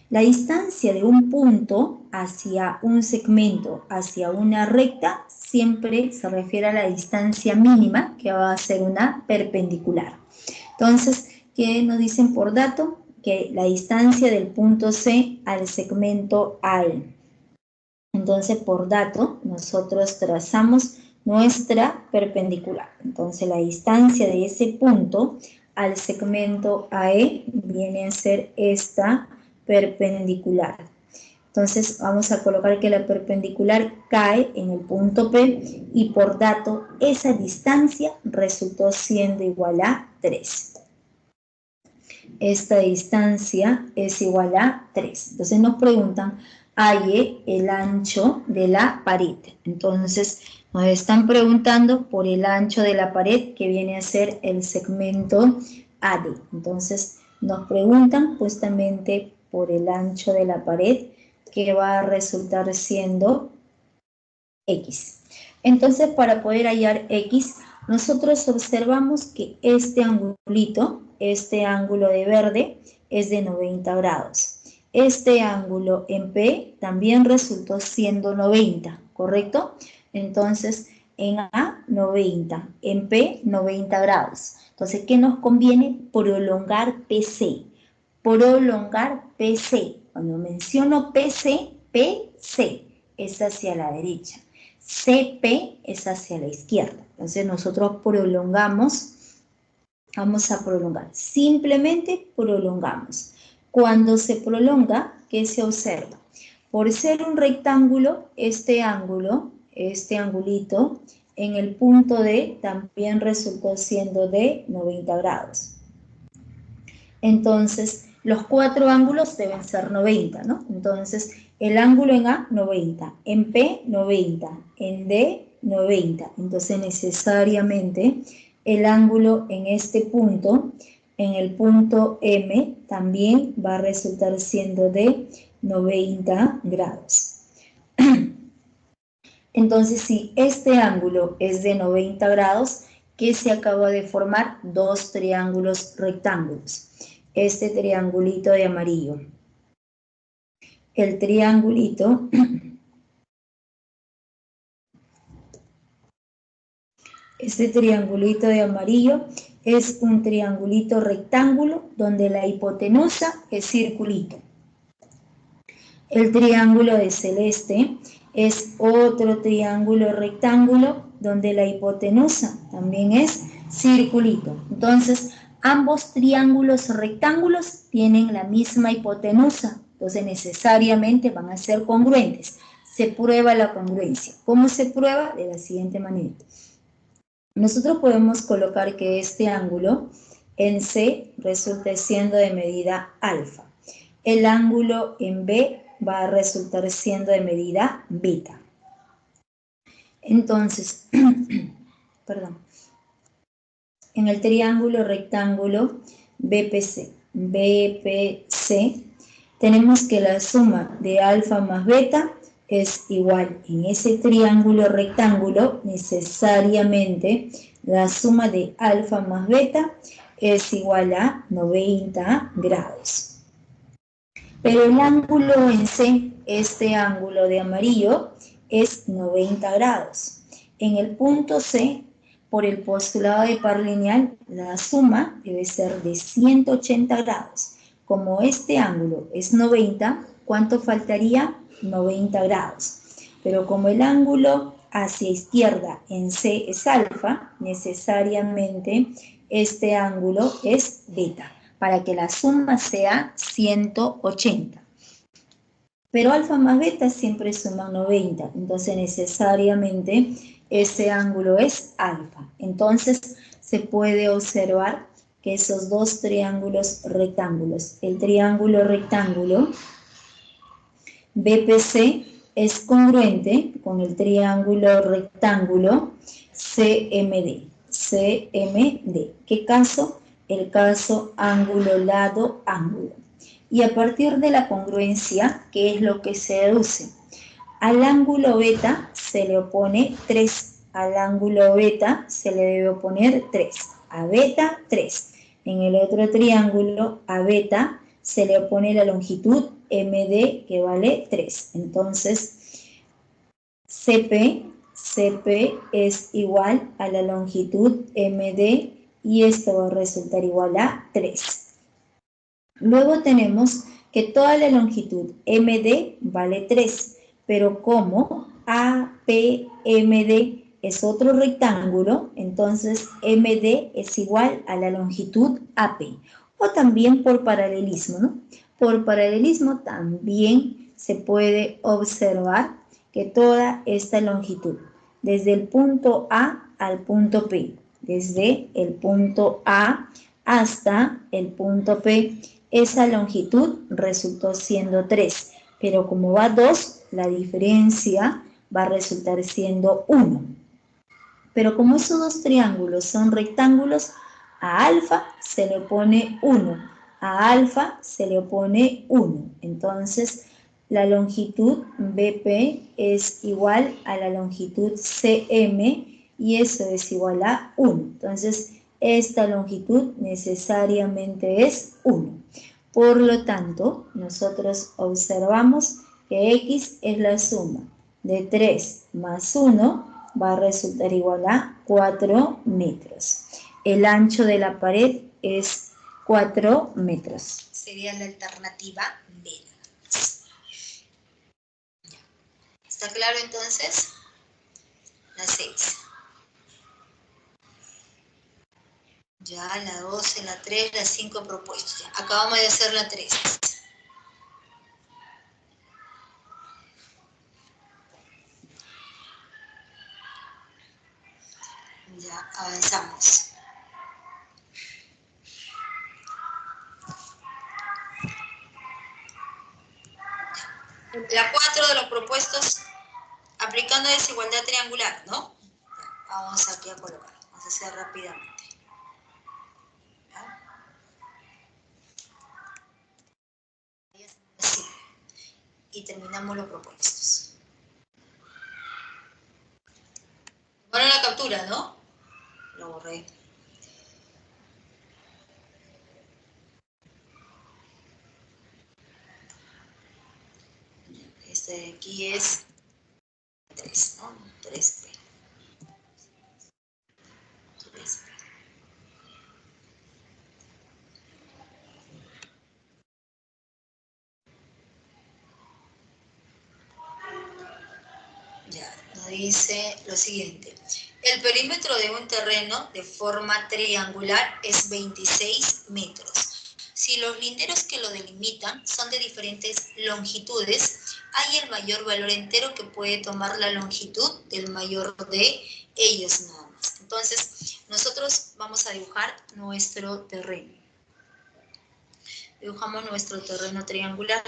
La distancia de un punto hacia un segmento, hacia una recta, siempre se refiere a la distancia mínima, que va a ser una perpendicular. Entonces, ¿qué nos dicen por dato? Que la distancia del punto C al segmento AE. Entonces, por dato, nosotros trazamos nuestra perpendicular. Entonces, la distancia de ese punto al segmento AE viene a ser esta perpendicular. Entonces vamos a colocar que la perpendicular cae en el punto P y por dato esa distancia resultó siendo igual a 3. Esta distancia es igual a 3. Entonces nos preguntan, halle el ancho de la pared. Entonces nos están preguntando por el ancho de la pared que viene a ser el segmento AD. Entonces nos preguntan justamente por el ancho de la pared, que va a resultar siendo X. Entonces, para poder hallar X, nosotros observamos que este angulito, este ángulo de verde, es de 90 grados. Este ángulo en P también resultó siendo 90, ¿correcto? Entonces, en A, 90, en P, 90 grados. Entonces, ¿qué nos conviene? Prolongar PC. Prolongar PC. Cuando menciono PC, PC es hacia la derecha. CP es hacia la izquierda. Entonces nosotros prolongamos, vamos a prolongar. Simplemente prolongamos. Cuando se prolonga, ¿qué se observa? Por ser un rectángulo, este ángulo, este angulito, en el punto D también resultó siendo de 90 grados. Entonces, los 4 ángulos deben ser 90, ¿no? Entonces, el ángulo en A, 90, en P, 90, en D, 90. Entonces, necesariamente, el ángulo en este punto, en el punto M, también va a resultar siendo de 90 grados. Entonces, si este ángulo es de 90 grados, ¿qué se acaba de formar? 2 triángulos rectángulos. Este triangulito de amarillo. El triangulito este triangulito de amarillo es un triangulito rectángulo donde la hipotenusa es circulito. El triángulo de celeste es otro triángulo rectángulo donde la hipotenusa también es circulito. Entonces, ambos triángulos rectángulos tienen la misma hipotenusa, entonces necesariamente van a ser congruentes. Se prueba la congruencia. ¿Cómo se prueba? De la siguiente manera. Nosotros podemos colocar que este ángulo en C resulte siendo de medida alfa. El ángulo en B va a resultar siendo de medida beta. Entonces, perdón, en el triángulo rectángulo BPC, tenemos que la suma de alfa más beta es igual. En ese triángulo rectángulo, necesariamente, la suma de alfa más beta es igual a 90 grados. Pero el ángulo en C, este ángulo de amarillo, es 90 grados. En el punto C, por el postulado de par lineal, la suma debe ser de 180 grados. Como este ángulo es 90, ¿cuánto faltaría? 90 grados. Pero como el ángulo hacia izquierda en C es alfa, necesariamente este ángulo es beta, para que la suma sea 180. Pero alfa más beta siempre suman 90, entonces necesariamente ese ángulo es alfa. Entonces se puede observar que esos dos triángulos rectángulos, el triángulo rectángulo BPC es congruente con el triángulo rectángulo CMD. ¿Qué caso? El caso ángulo, lado, ángulo. Y a partir de la congruencia, ¿qué es lo que se deduce? Al ángulo beta se le opone 3. Al ángulo beta se le debe oponer 3. A beta, 3. En el otro triángulo, a beta se le opone la longitud MD, que vale 3. Entonces, CP es igual a la longitud MD y esto va a resultar igual a 3. Luego tenemos que toda la longitud MD vale 3, pero como APMD es otro rectángulo, entonces MD es igual a la longitud AP. O también por paralelismo, ¿no? Por paralelismo también se puede observar que toda esta longitud, desde el punto A al punto P, desde el punto A hasta el punto P, esa longitud resultó siendo 3, pero como va 2, la diferencia va a resultar siendo 1. Pero como esos dos triángulos son rectángulos, a alfa se le opone 1, a alfa se le opone 1. Entonces, la longitud BP es igual a la longitud CM y eso es igual a 1. Entonces, esta longitud necesariamente es 1. Por lo tanto, nosotros observamos que X es la suma de 3 más 1, va a resultar igual a 4 metros. El ancho de la pared es 4 metros. Sería la alternativa B. ¿Está claro entonces? La 6. Ya, la 12, la 3, la 5 propuestas. Acabamos de hacer la 3. Ya, avanzamos. La 4 de los propuestos aplicando desigualdad triangular, ¿no? Vamos aquí a colocar. Vamos a hacer rápidamente. Así. Y terminamos los propuestos. Bueno, la captura, ¿no? Lo borré. Este de aquí es 3, ¿no? 3P. 3P. dice lo siguiente. El perímetro de un terreno de forma triangular es 26 metros. Si los linderos que lo delimitan son de diferentes longitudes, hay el mayor valor entero que puede tomar la longitud del mayor de ellos nada más. Entonces, nosotros vamos a dibujar nuestro terreno. Dibujamos nuestro terreno triangular.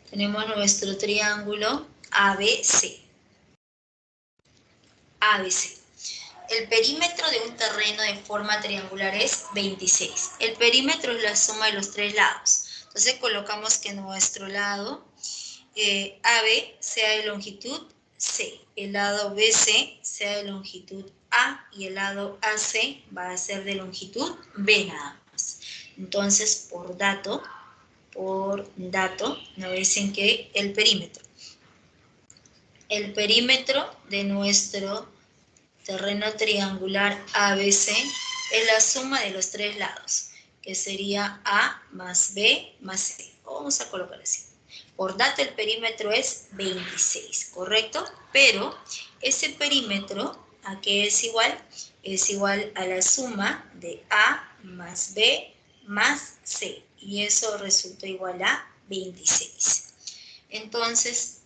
Tenemos nuestro triángulo ABC. ABC. El perímetro de un terreno de forma triangular es 26. El perímetro es la suma de los tres lados. Entonces colocamos que nuestro lado AB sea de longitud C, el lado BC sea de longitud A y el lado AC va a ser de longitud B nada más. Entonces, por dato, nos dicen que el perímetro de nuestro terreno triangular ABC es la suma de los tres lados, que sería A más B más C. Vamos a colocar así. Por dato, el perímetro es 26, ¿correcto? Pero ese perímetro, ¿a qué es igual? Es igual a la suma de A más B más C. Y eso resulta igual a 26. Entonces,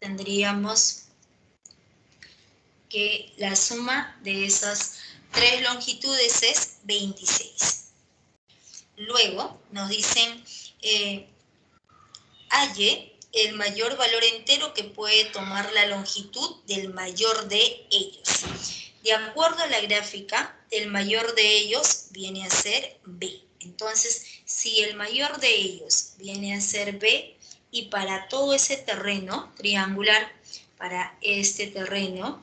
tendríamos que la suma de esas tres longitudes es 26. Luego nos dicen, halle el mayor valor entero que puede tomar la longitud del mayor de ellos. De acuerdo a la gráfica, el mayor de ellos viene a ser B. Entonces, si el mayor de ellos viene a ser B, y para todo ese terreno triangular, para este terreno,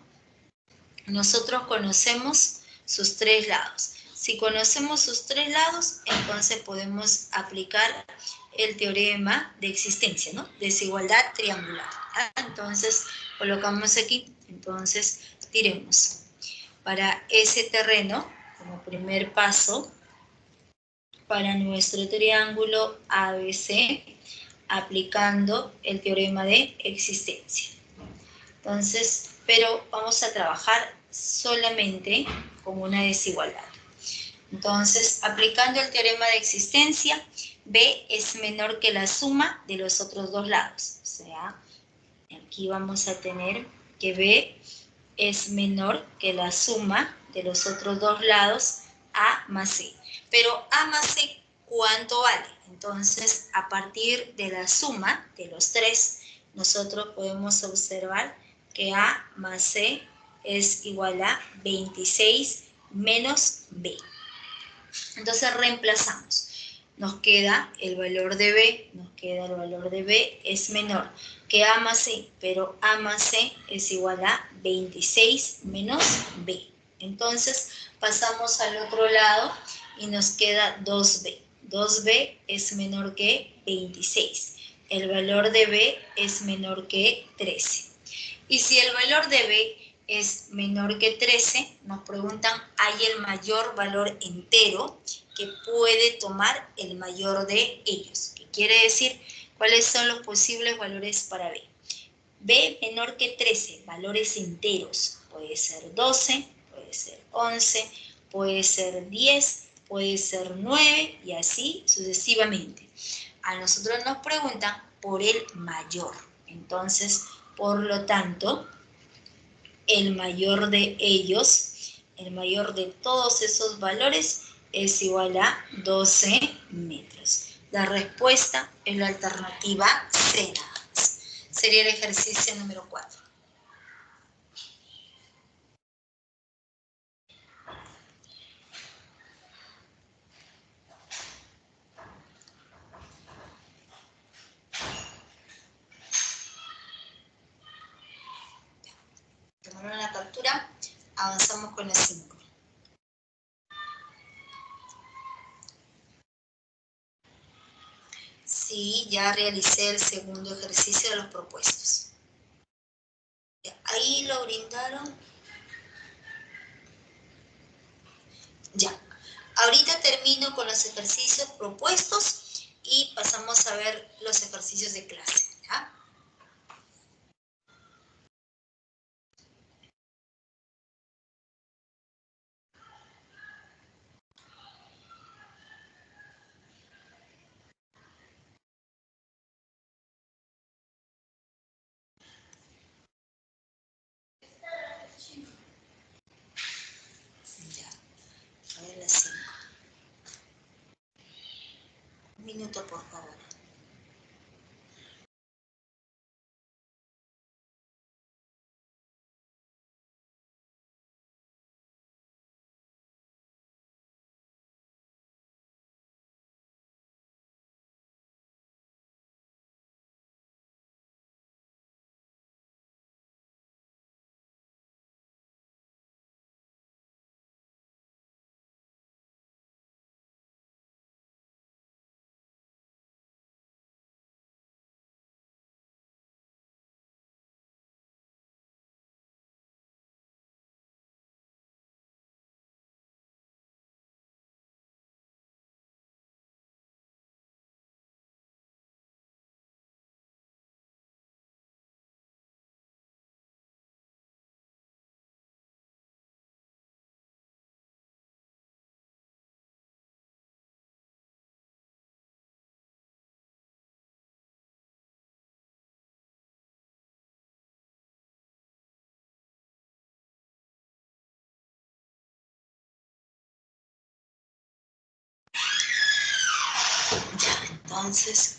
nosotros conocemos sus tres lados. Si conocemos sus tres lados, entonces podemos aplicar el teorema de existencia, ¿no? Desigualdad triangular. Entonces, colocamos aquí, entonces diremos, para ese terreno, como primer paso, para nuestro triángulo ABC, aplicando el teorema de existencia. Entonces, pero vamos a trabajar solamente con una desigualdad. Entonces, aplicando el teorema de existencia, B es menor que la suma de los otros dos lados. O sea, aquí vamos a tener que B es menor que la suma de los otros dos lados, A más C. Pero A más C, ¿cuánto vale? Entonces, a partir de la suma de los tres, nosotros podemos observar que A más C es igual a 26 menos B. Entonces reemplazamos. Nos queda el valor de B, es menor que A más C, pero A más C es igual a 26 menos B. Entonces pasamos al otro lado y nos queda 2B. 2B es menor que 26. El valor de B es menor que 13. Y si el valor de B es menor que 13, nos preguntan, ¿hay el mayor valor entero que puede tomar el mayor de ellos? ¿Qué quiere decir? ¿Cuáles son los posibles valores para B? B menor que 13, valores enteros. Puede ser 12, puede ser 11, puede ser 10, puede ser 9 y así sucesivamente. A nosotros nos preguntan por el mayor. Entonces, por lo tanto, el mayor de ellos, el mayor de todos esos valores es igual a 12 metros. La respuesta es la alternativa C nada más. Sería el ejercicio número 4. Tomaron la captura, avanzamos con la 5. Sí, ya realicé el segundo ejercicio de los propuestos. Ahí lo brindaron. Ya. Ahorita termino con los ejercicios propuestos y pasamos a ver los ejercicios de clase, ¿ya? Ya, a ver las 5. Un minuto, por favor. Ya, entonces,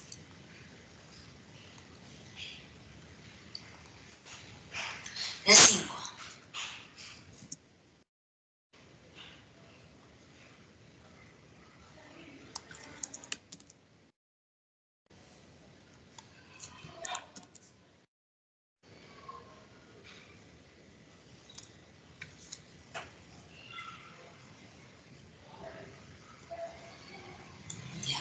las 5. Ya.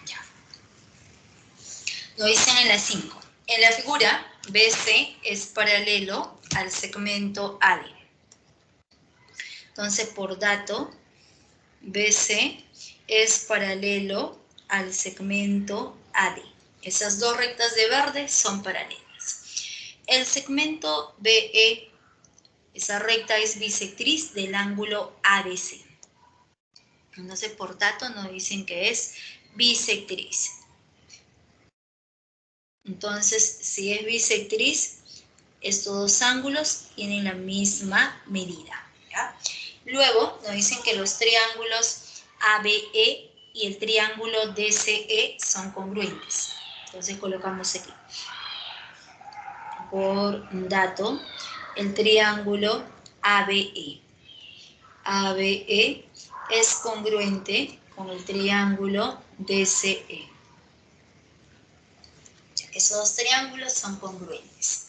Ya. Lo dicen en la 5. En la figura, BC es paralelo al segmento AD. Entonces, por dato, BC es paralelo al segmento AD. Esas dos rectas de verde son paralelas. El segmento BE, esa recta es bisectriz del ángulo ABC. Entonces, por dato, nos dicen que es bisectriz. Entonces, si es bisectriz, estos dos ángulos tienen la misma medida, ¿ya? Luego nos dicen que los triángulos ABE y el triángulo DCE son congruentes. Entonces colocamos aquí. Por dato, el triángulo ABE. ABE es congruente con el triángulo DCE. Esos dos triángulos son congruentes.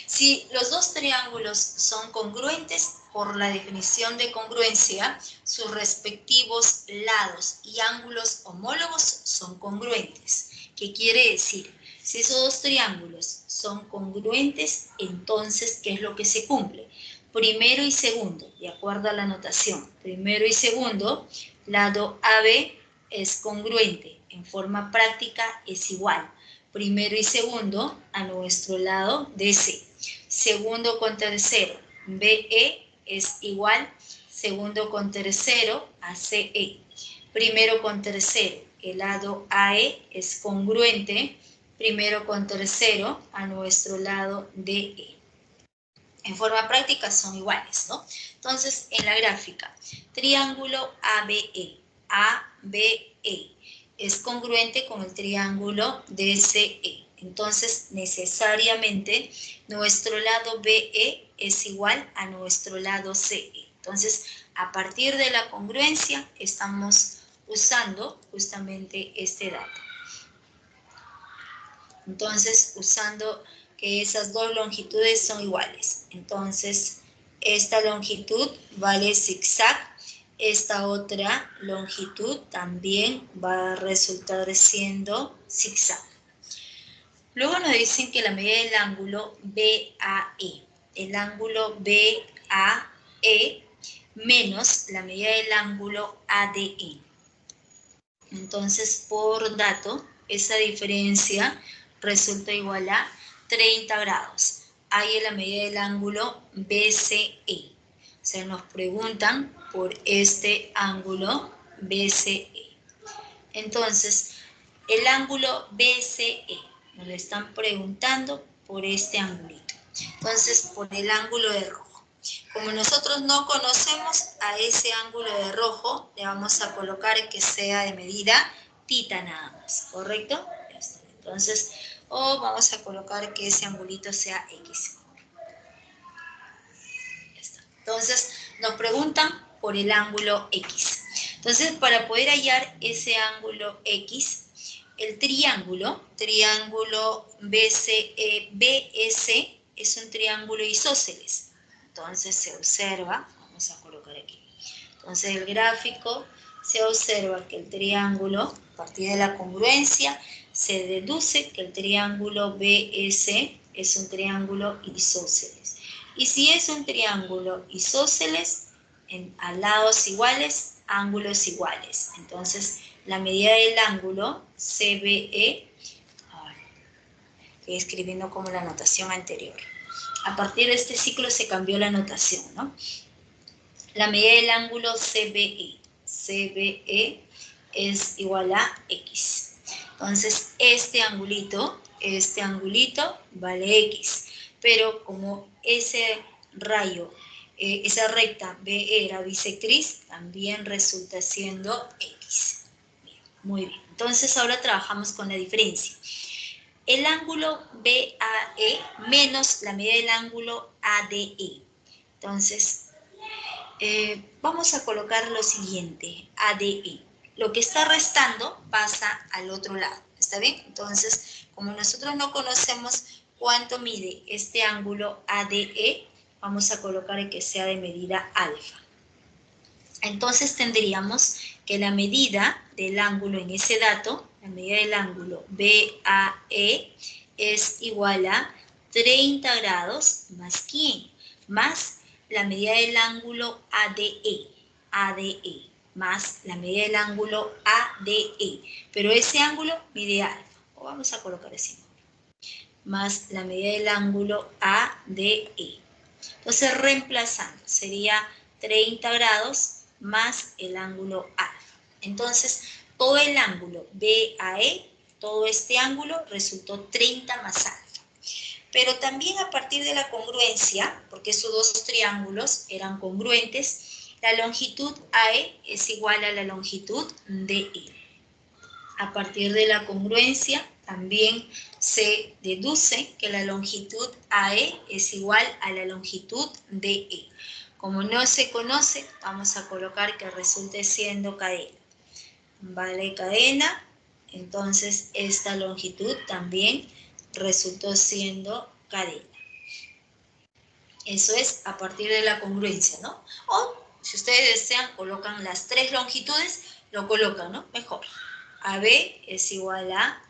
Si los dos triángulos son congruentes, por la definición de congruencia, sus respectivos lados y ángulos homólogos son congruentes. ¿Qué quiere decir? Si esos dos triángulos son congruentes, entonces, ¿qué es lo que se cumple? Primero y segundo, de acuerdo a la notación, primero y segundo, lado AB es congruente, en forma práctica es igual. Primero y segundo a nuestro lado DC. Segundo con tercero, BE es igual, segundo con tercero a CE. Primero con tercero, el lado AE es congruente, primero con tercero a nuestro lado DE. En forma práctica son iguales, ¿no? Entonces, en la gráfica, triángulo ABE, ABE es congruente con el triángulo DCE. Entonces, necesariamente, nuestro lado BE es igual a nuestro lado CE. Entonces, a partir de la congruencia, estamos usando justamente este dato. Entonces, usando que esas dos longitudes son iguales. Entonces, esta longitud vale zigzag esta otra longitud también va a resultar siendo zigzag. Luego nos dicen que la medida del ángulo BAE, el ángulo BAE menos la medida del ángulo ADE. Entonces, por dato, esa diferencia resulta igual a 30 grados. Ahí es la medida del ángulo BCE. O sea, nos preguntan por este ángulo BCE. Entonces, el ángulo BCE, nos están preguntando por este angulito. Entonces, por el ángulo de rojo. Como nosotros no conocemos a ese ángulo de rojo, le vamos a colocar que sea de medida tita nada más, ¿correcto? Ya está. Entonces, vamos a colocar que ese angulito sea X. Ya está. Entonces, nos preguntan por el ángulo X. Entonces, para poder hallar ese ángulo X, el triángulo BS es un triángulo isósceles. Entonces se observa, vamos a colocar aquí. Entonces el gráfico se observa que el triángulo, a partir de la congruencia, se deduce que el triángulo BS es un triángulo isósceles. Y si es un triángulo isósceles, a lados iguales, ángulos iguales. Entonces, la medida del ángulo CBE, estoy escribiendo como la notación anterior. A partir de este ciclo se cambió la notación, ¿no? La medida del ángulo CBE es igual a X. Entonces, este angulito vale X. Pero como ese rayo, esa recta BE era bisectriz, también resulta siendo X. Bien, muy bien. Entonces, ahora trabajamos con la diferencia. El ángulo BAE menos la medida del ángulo ADE. Entonces, vamos a colocar lo siguiente, ADE. Lo que está restando pasa al otro lado, ¿está bien? Entonces, como nosotros no conocemos cuánto mide este ángulo ADE, vamos a colocar que sea de medida alfa. Entonces tendríamos que la medida del ángulo en ese dato, la medida del ángulo BAE es igual a 30 grados más ¿quién? Más la medida del ángulo ADE, más la medida del ángulo ADE, pero ese ángulo mide alfa, o vamos a colocar ese ángulo, más la medida del ángulo ADE. Entonces, reemplazando, sería 30 grados más el ángulo alfa. Entonces, todo el ángulo BAE, todo este ángulo resultó 30 más alfa. Pero también a partir de la congruencia, porque esos dos triángulos eran congruentes, la longitud AE es igual a la longitud DE. A partir de la congruencia, también se deduce que la longitud AE es igual a la longitud DE. Como no se conoce, vamos a colocar que resulte siendo cadena. Vale cadena, entonces esta longitud también resultó siendo cadena. Eso es a partir de la congruencia, ¿no? O, si ustedes desean, colocan las tres longitudes, lo colocan, ¿no? Mejor. AB es igual a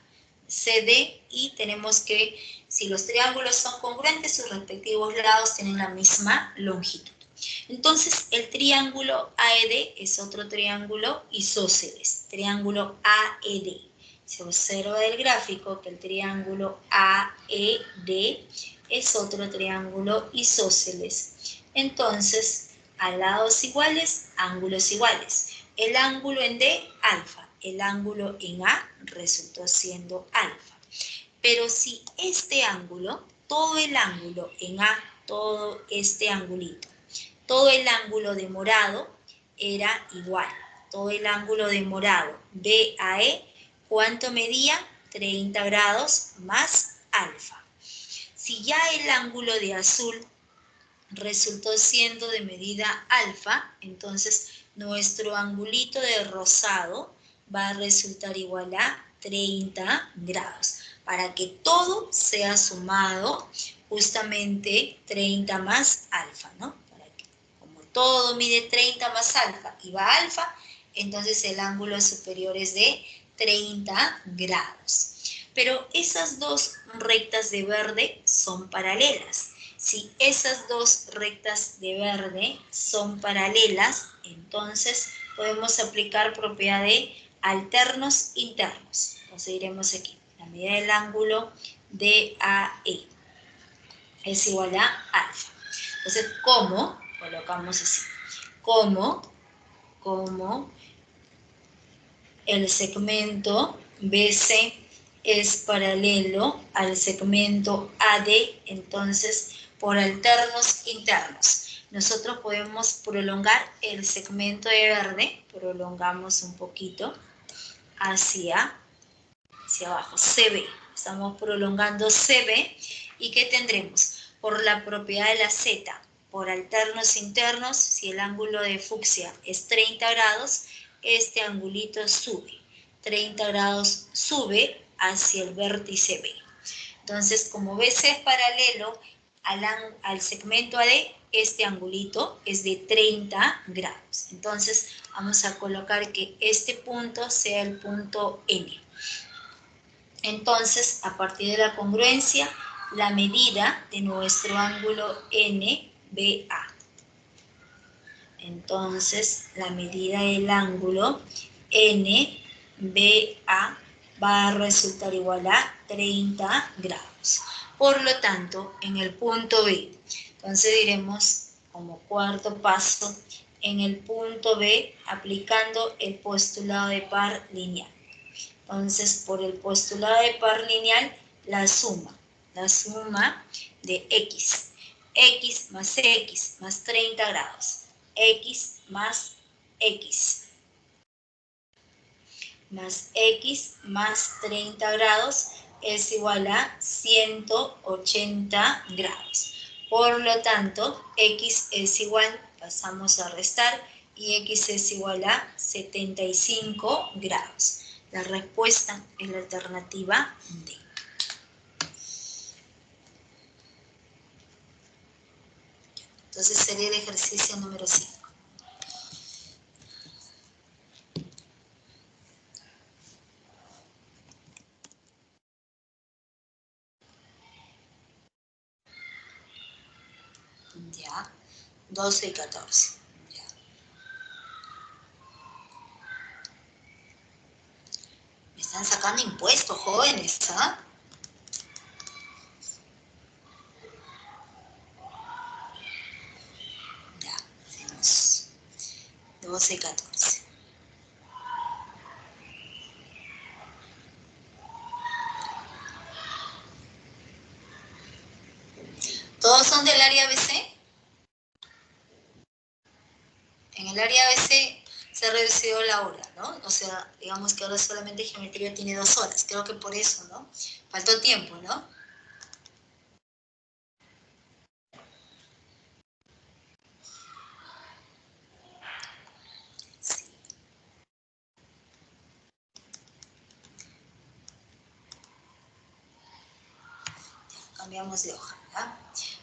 CD y tenemos que, si los triángulos son congruentes, sus respectivos lados tienen la misma longitud. Entonces, el triángulo AED es otro triángulo isósceles, triángulo AED. Se observa del gráfico que el triángulo AED es otro triángulo isósceles. Entonces, a lados iguales, ángulos iguales. El ángulo en D, alfa. El ángulo en A resultó siendo alfa. Pero si este ángulo, todo el ángulo en A, todo este angulito, todo el ángulo de morado era igual. Todo el ángulo de morado, BAE, ¿cuánto medía? 30 grados más alfa. Si ya el ángulo de azul resultó siendo de medida alfa, entonces nuestro angulito de rosado va a resultar igual a 30 grados. Para que todo sea sumado, justamente 30 más alfa, ¿no? todo mide 30 más alfa y va alfa, entonces el ángulo superior es de 30 grados. Pero esas dos rectas de verde son paralelas. Si esas dos rectas de verde son paralelas, entonces podemos aplicar propiedad de alternos internos. Entonces diremos aquí, la medida del ángulo DAE es igual a alfa. Entonces, ¿cómo? Colocamos así. ¿Cómo el segmento BC es paralelo al segmento AD, entonces por alternos internos. Nosotros podemos prolongar el segmento de verde, prolongamos un poquito hacia abajo, CB. Estamos prolongando CB y ¿qué tendremos? Por la propiedad de la Z, por alternos internos, si el ángulo de fucsia es 30 grados, este angulito sube. 30 grados sube hacia el vértice B. Entonces, como BC es paralelo al segmento AD, este angulito es de 30 grados. Entonces, vamos a colocar que este punto sea el punto N. Entonces, a partir de la congruencia, la medida de nuestro ángulo NBA. Entonces, la medida del ángulo NBA va a resultar igual a 30 grados. Por lo tanto, en el punto B, entonces diremos como cuarto paso, en el punto B, aplicando el postulado de par lineal. Entonces, por el postulado de par lineal, la suma de x más 30 grados, x más x más 30 grados es igual a 180 grados. Por lo tanto, x es igual, pasamos a restar, y x es igual a 75 grados. La respuesta es la alternativa D. Entonces sería el ejercicio número 5. Ya, 12 y 14. Ya. Me están sacando impuestos, jóvenes, ¿ah? Ya, hacemos 12 y 14. ¿Todos son del área BC? En el área BC se ha reducido la hora, ¿no? O sea, digamos que ahora solamente geometría tiene 2 horas. Creo que por eso, ¿no? Faltó tiempo, ¿no? Sí. Cambiamos de hoja, ¿ya?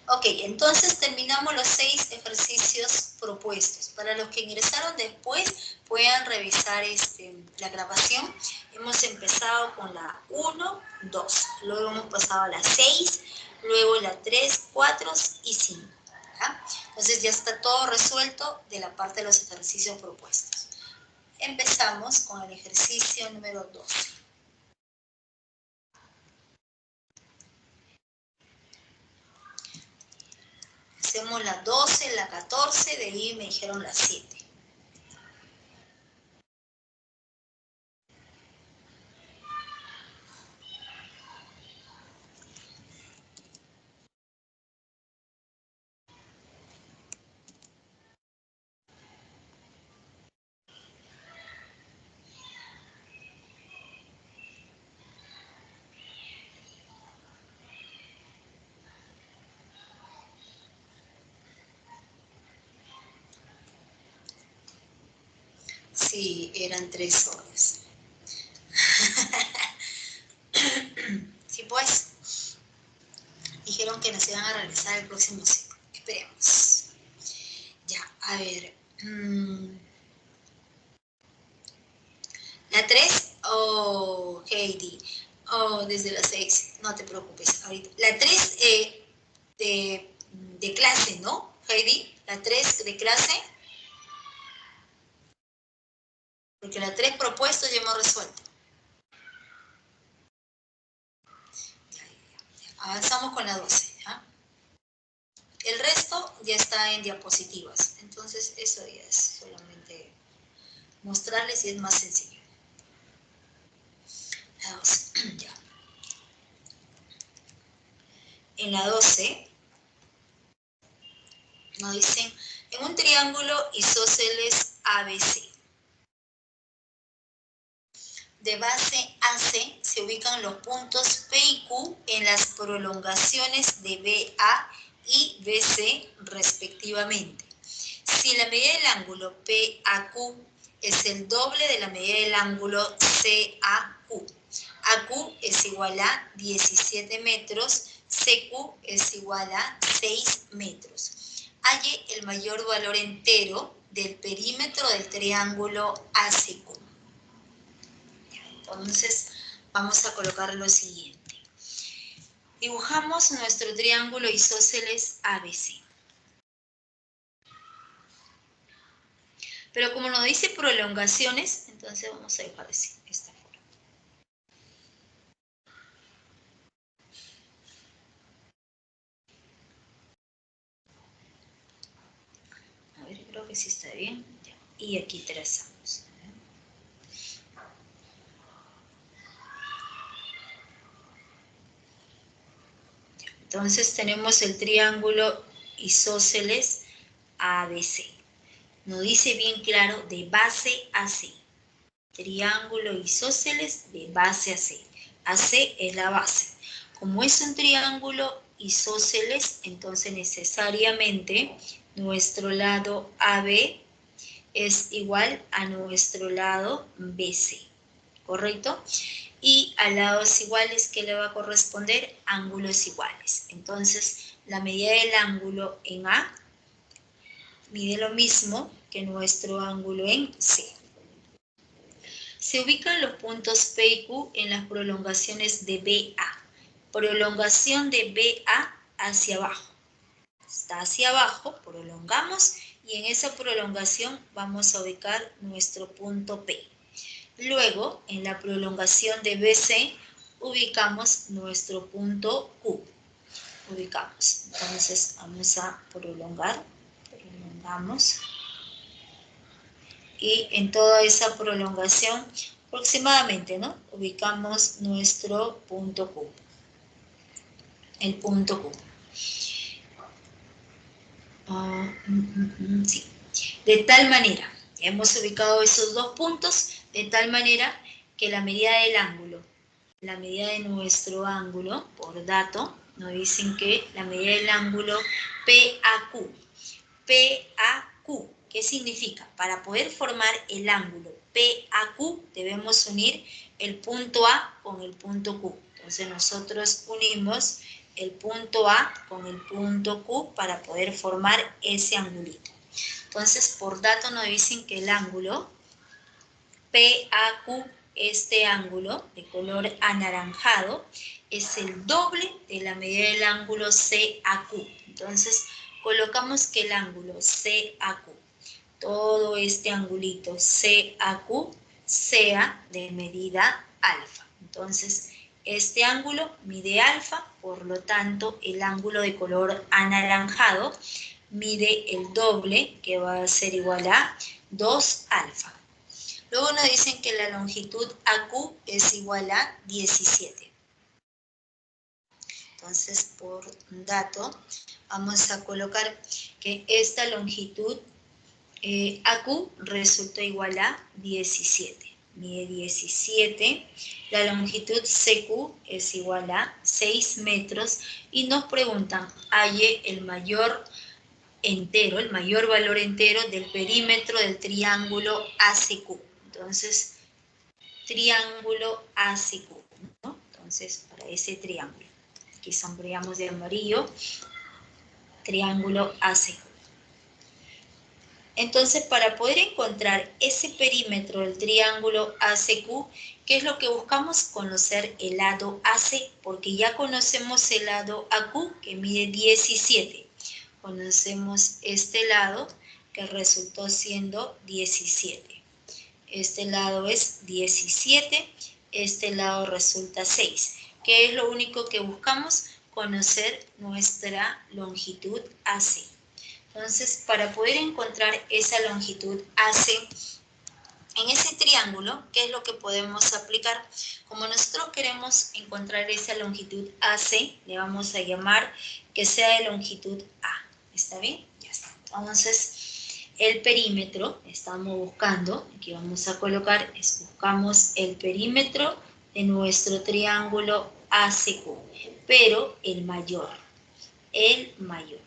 Ok, entonces terminamos los 6 ejercicios propuestos. Para los que ingresaron después, puedan revisar la grabación. Hemos empezado con la 1, 2, luego hemos pasado a la 6, luego la 3, 4 y 5. ¿Ya? Entonces ya está todo resuelto de la parte de los ejercicios propuestos. Empezamos con el ejercicio número 2. Hacemos la 12, la 14, de ahí me dijeron la 7. Sí, eran 3 horas. Sí, pues. Dijeron que nos iban a realizar el próximo ciclo. Esperemos. Ya, A ver. La 3, Heidi. Desde las 6, no te preocupes ahorita. La 3 de clase, ¿no, Heidi? La 3 de clase. Porque la 3 propuesto ya hemos resuelto. Avanzamos con la 12, ¿ya? El resto ya está en diapositivas. Entonces, eso ya es solamente mostrarles y es más sencillo. La 12, ya. En la 12, nos dicen, en un triángulo isósceles ABC. De base AC se ubican los puntos P y Q en las prolongaciones de BA y BC respectivamente. Si la medida del ángulo PAQ es el doble de la medida del ángulo CAQ, AQ es igual a 17 metros, CQ es igual a 6 metros. Halle el mayor valor entero del perímetro del triángulo ACQ. Entonces, vamos a colocar lo siguiente. Dibujamos nuestro triángulo isósceles ABC. Pero como nos dice prolongaciones, entonces vamos a dejar así, esta forma. A ver, creo que sí está bien. Ya. Y aquí trazamos. Entonces tenemos el triángulo isósceles ABC. Nos dice bien claro de base a C. Triángulo isósceles de base a C. AC es la base. Como es un triángulo isósceles, entonces necesariamente nuestro lado AB es igual a nuestro lado BC. ¿Correcto? Y a lados iguales, ¿qué le va a corresponder? Ángulos iguales. Entonces, la medida del ángulo en A mide lo mismo que nuestro ángulo en C. Se ubican los puntos P y Q en las prolongaciones de BA. Prolongación de BA hacia abajo. Está hacia abajo, prolongamos, y en esa prolongación vamos a ubicar nuestro punto P. Luego, en la prolongación de BC, ubicamos nuestro punto Q. Ubicamos. Entonces, vamos a prolongar. Prolongamos. Y en toda esa prolongación, aproximadamente, ¿no? Ubicamos nuestro punto Q. El punto Q. Sí. De tal manera, hemos ubicado esos dos puntos, de tal manera que la medida del ángulo, la medida de nuestro ángulo, por dato, nos dicen que la medida del ángulo PAQ. PAQ, ¿qué significa? Para poder formar el ángulo PAQ debemos unir el punto A con el punto Q. Entonces nosotros unimos el punto A con el punto Q para poder formar ese angulito. Entonces, por dato nos dicen que el ángulo PAQ, este ángulo de color anaranjado, es el doble de la medida del ángulo CAQ. Entonces, colocamos que el ángulo CAQ, todo este angulito CAQ, sea de medida alfa. Entonces, este ángulo mide alfa, por lo tanto, el ángulo de color anaranjado mide el doble, que va a ser igual a 2 alfa. Luego nos dicen que la longitud AQ es igual a 17. Entonces, por dato, vamos a colocar que esta longitud AQ resulta igual a 17. Mide 17. La longitud CQ es igual a 6 metros. Y nos preguntan, halle el mayor entero, el mayor valor entero del perímetro del triángulo ACQ. Entonces, triángulo ACQ, ¿no? Entonces, para ese triángulo, aquí sombreamos de amarillo, triángulo ACQ. Entonces, para poder encontrar ese perímetro del triángulo ACQ, ¿qué es lo que buscamos? Conocer el lado AC, porque ya conocemos el lado AQ, que mide 17. Conocemos este lado, que resultó siendo 17. Este lado es 17, este lado resulta 6. ¿Qué es lo único que buscamos? Conocer nuestra longitud AC. Entonces, para poder encontrar esa longitud AC en ese triángulo, ¿qué es lo que podemos aplicar? Como nosotros queremos encontrar esa longitud AC, le vamos a llamar que sea de longitud A. ¿Está bien? Ya está. Entonces, el perímetro, estamos buscando, aquí vamos a colocar, buscamos el perímetro de nuestro triángulo ACQ, pero el mayor. El mayor.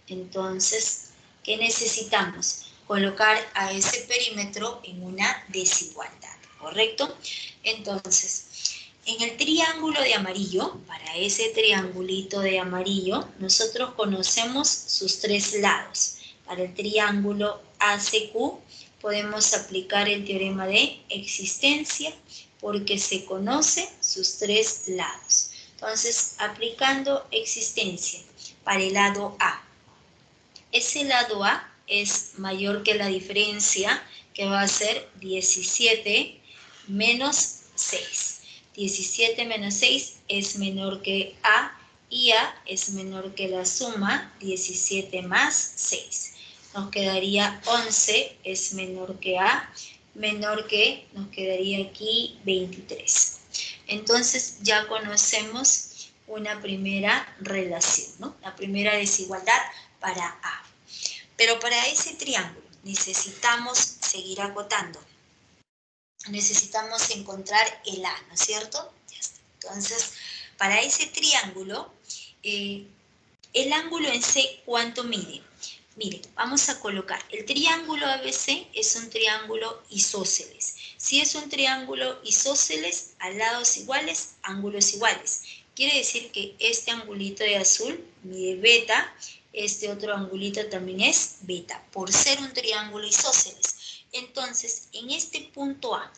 Entonces, ¿qué necesitamos? Colocar a ese perímetro en una desigualdad, ¿correcto? Entonces, en el triángulo de amarillo, para ese triangulito de amarillo, nosotros conocemos sus tres lados. Para el triángulo ACQ podemos aplicar el teorema de existencia porque se conoce sus tres lados. Entonces, aplicando existencia para el lado A, ese lado A es mayor que la diferencia, que va a ser 17 menos 6. 17 menos 6 es menor que A, y A es menor que la suma 17 más 6. Nos quedaría 11, es menor que A, menor que, nos quedaría aquí 23. Entonces ya conocemos una primera relación, ¿no? La primera desigualdad para A. Pero para ese triángulo necesitamos seguir acotando. Necesitamos encontrar el A, ¿no es cierto? Ya está. Entonces, para ese triángulo, el ángulo en C, ¿cuánto mide? Miren, vamos a colocar, el triángulo ABC es un triángulo isósceles. Si es un triángulo isósceles, a lados iguales, ángulos iguales. Quiere decir que este angulito de azul mide beta, este otro angulito también es beta, por ser un triángulo isósceles. Entonces, en este punto A,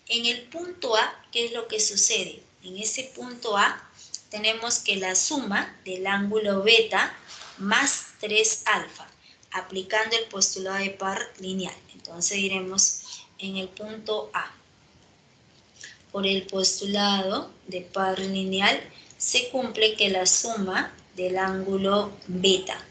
en el punto A, ¿qué es lo que sucede? En ese punto A tenemos que la suma del ángulo beta más 3 alfa, aplicando el postulado de par lineal. Entonces diremos en el punto A, por el postulado de par lineal, se cumple que la suma del ángulo beta,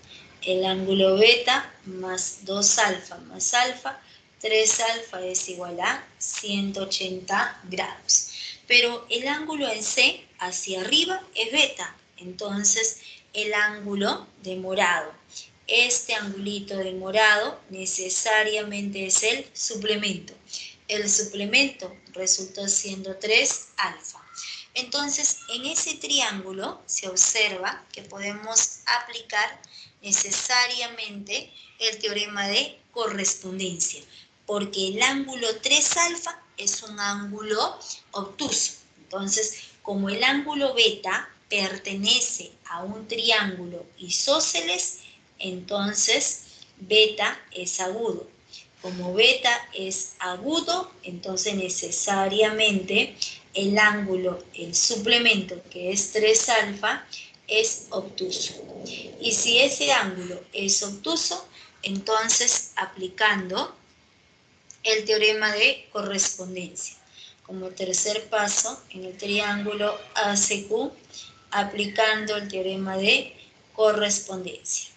el ángulo beta más 2 alfa más alfa, 3 alfa es igual a 180 grados. Pero el ángulo en C hacia arriba es beta, entonces el ángulo de morado, este angulito de morado necesariamente es el suplemento. El suplemento resultó siendo 3 alfa. Entonces, en ese triángulo se observa que podemos aplicar necesariamente el teorema de correspondencia, porque el ángulo 3 alfa es un ángulo obtuso. Entonces, como el ángulo beta pertenece a un triángulo isósceles, entonces beta es agudo. Como beta es agudo, entonces necesariamente el ángulo, el suplemento, que es 3 alfa, es obtuso. Y si ese ángulo es obtuso, entonces aplicando el teorema de correspondencia. Como tercer paso, en el triángulo ACQ, aplicando el teorema de correspondencia.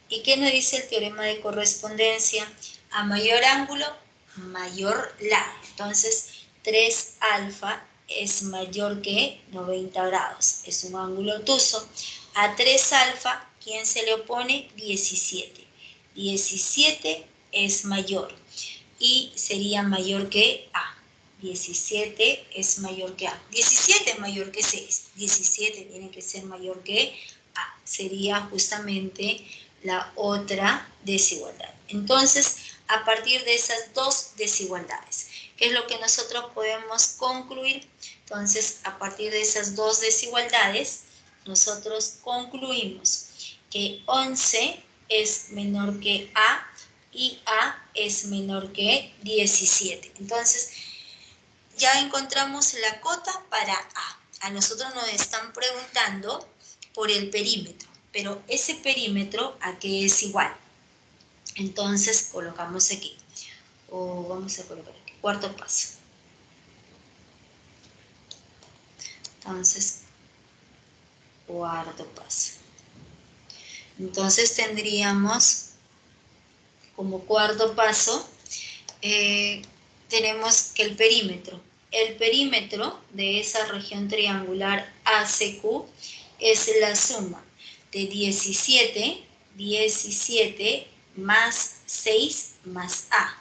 ¿Y qué nos dice el teorema de correspondencia? A mayor ángulo, mayor lado. Entonces, 3 alfa es mayor que 90 grados. Es un ángulo obtuso. A 3 alfa, ¿quién se le opone? 17. 17 es mayor y sería mayor que A. 17 es mayor que A. 17 es mayor que 6. 17 tiene que ser mayor que A. Sería justamente la otra desigualdad. Entonces, a partir de esas dos desigualdades, ¿qué es lo que nosotros podemos concluir? Entonces, a partir de esas dos desigualdades, nosotros concluimos que 11 es menor que A y A es menor que 17. Entonces, ya encontramos la cota para A. A nosotros nos están preguntando por el perímetro, pero ese perímetro ¿a qué es igual? Entonces, colocamos aquí, o vamos a colocar aquí, cuarto paso. Entonces, cuarto paso. Entonces tendríamos como cuarto paso, tenemos que el perímetro de esa región triangular ACQ es la suma de 17 más 6 más A.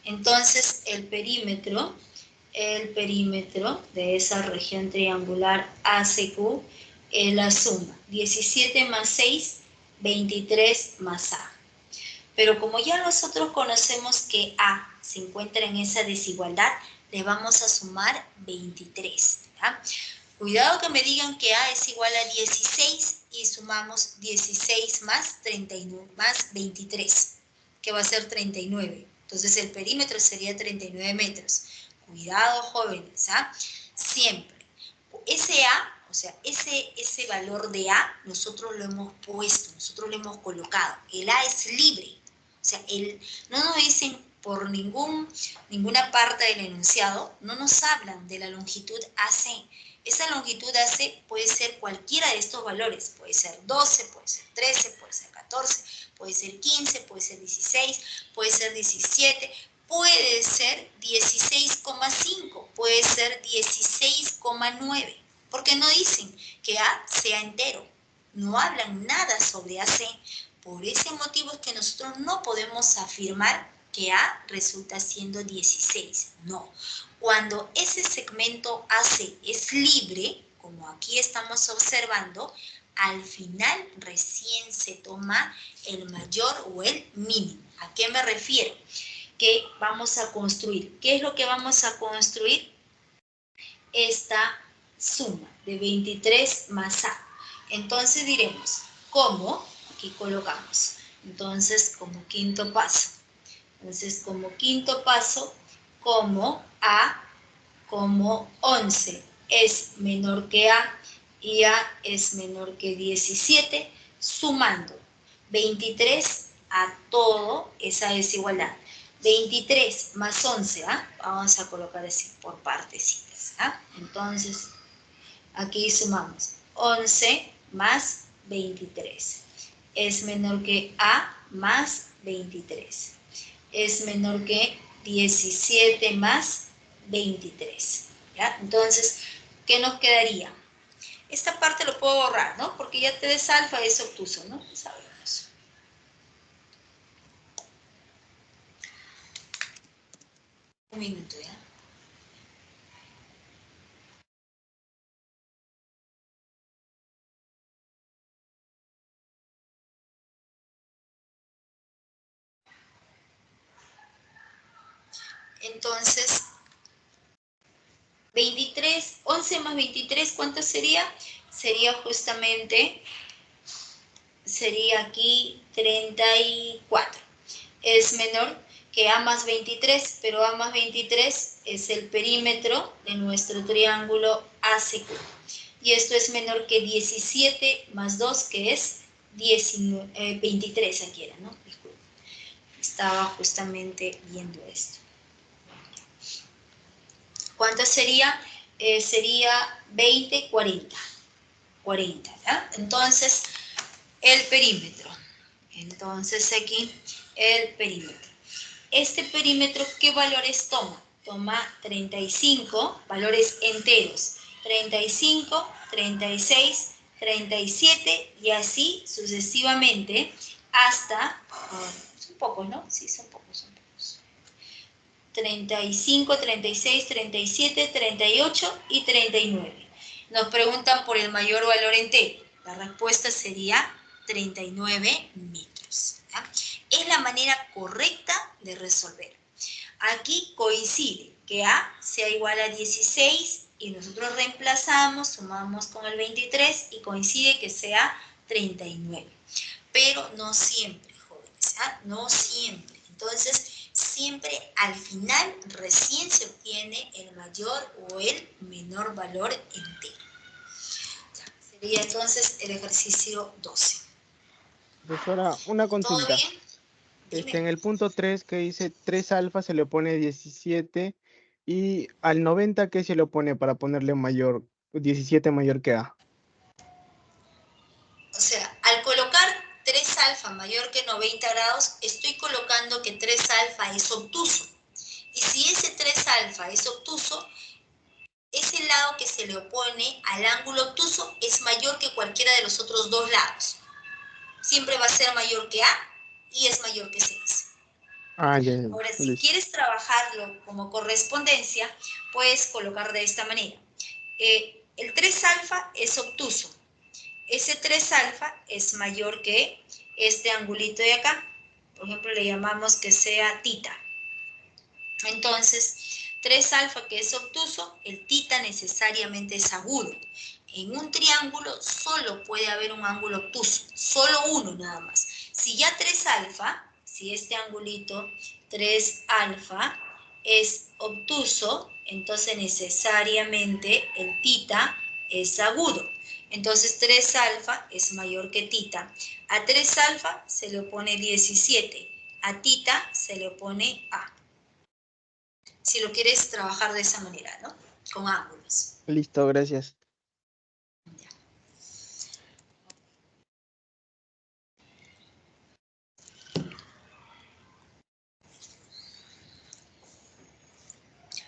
Entonces el perímetro de esa región triangular ACQ es la suma 17 más 6, 23 más A. Pero como ya nosotros conocemos que A se encuentra en esa desigualdad, le vamos a sumar 23. ¿Ya? Cuidado que me digan que A es igual a 16 y sumamos 16 más 39, más 23, que va a ser 39. Entonces el perímetro sería 39 metros. Cuidado, jóvenes, ¿ah? Siempre. Ese A, o sea, ese valor de A, nosotros lo hemos puesto, nosotros lo hemos colocado. El A es libre. O sea, no nos dicen por ninguna parte del enunciado, no nos hablan de la longitud AC. Esa longitud AC puede ser cualquiera de estos valores. Puede ser 12, puede ser 13, puede ser 14, puede ser 15, puede ser 16, puede ser 17, puede ser 16,5, puede ser 16,9. Porque no dicen que A sea entero. No hablan nada sobre AC. Por ese motivo es que nosotros no podemos afirmar que A resulta siendo 16. No. Cuando ese segmento AC es libre, como aquí estamos observando, al final recién se toma el mayor o el mínimo. ¿A qué me refiero? Que vamos a construir. ¿Qué es lo que vamos a construir? Esta suma de 23 más A. Entonces diremos, ¿cómo? Aquí colocamos. Entonces, como quinto paso. Entonces, como quinto paso, como A, como 11 es menor que A y A es menor que 17, sumando 23 a todo esa desigualdad. 23 más 11, ¿ah? Vamos a colocar así por partecitas, ¿ah? Entonces, aquí sumamos 11 más 23. Es menor que A más 23. Es menor que 17 más 23. ¿Ya? Entonces, ¿qué nos quedaría? Esta parte lo puedo borrar, ¿no? Porque ya T es alfa es obtuso, ¿no? Sabemos. Un minuto, ¿ya? Entonces, 23, 11 más 23, ¿cuánto sería? Sería justamente, sería aquí 34. Es menor que A más 23, pero A más 23 es el perímetro de nuestro triángulo ACQ. Y esto es menor que 17 más 2, que es 23 aquí era, ¿no? Disculpen. Estaba justamente viendo esto. ¿Cuánto sería? Sería 20, 40. 40, ¿ya? Entonces, el perímetro. Entonces, aquí, el perímetro. Este perímetro, ¿qué valores toma? Toma 35, valores enteros. 35, 36, 37 y así sucesivamente hasta, son pocos, ¿no? Sí, son pocos. 35, 36, 37, 38 y 39. Nos preguntan por el mayor valor entero. La respuesta sería 39 metros. ¿Ya? Es la manera correcta de resolver. Aquí coincide que A sea igual a 16 y nosotros reemplazamos, sumamos con el 23 y coincide que sea 39. pero no siempre, jóvenes, ¿ah? No siempre. Entonces, siempre al final recién se obtiene el mayor o el menor valor entero. Sería entonces el ejercicio 12. Profesora, una ¿Todo consulta. bien? En Dime. el punto 3 que dice 3 alfa se le pone 17 y al 90 ¿qué se le pone para ponerle mayor, 17 mayor que A? O sea, al colocar 3 alfa mayor que 90 grados, estoy colocando que 3 alfa es obtuso. Y si ese 3 alfa es obtuso, ese lado que se le opone al ángulo obtuso es mayor que cualquiera de los otros dos lados. Siempre va a ser mayor que A y es mayor que 6. Ah, ya, Ahora, si listo. quieres trabajarlo como correspondencia, puedes colocar de esta manera. El 3 alfa es obtuso. Ese 3 alfa es mayor que este angulito de acá. Por ejemplo, le llamamos que sea tita. Entonces, 3 alfa que es obtuso, el tita necesariamente es agudo. En un triángulo solo puede haber un ángulo obtuso, solo uno nada más. Si ya 3 alfa, si este angulito 3 alfa es obtuso, entonces necesariamente el tita es agudo. Entonces 3 alfa es mayor que tita. A 3 alfa se le opone 17, a tita se le opone A. Si lo quieres trabajar de esa manera, ¿no? Con ángulos. Listo, gracias.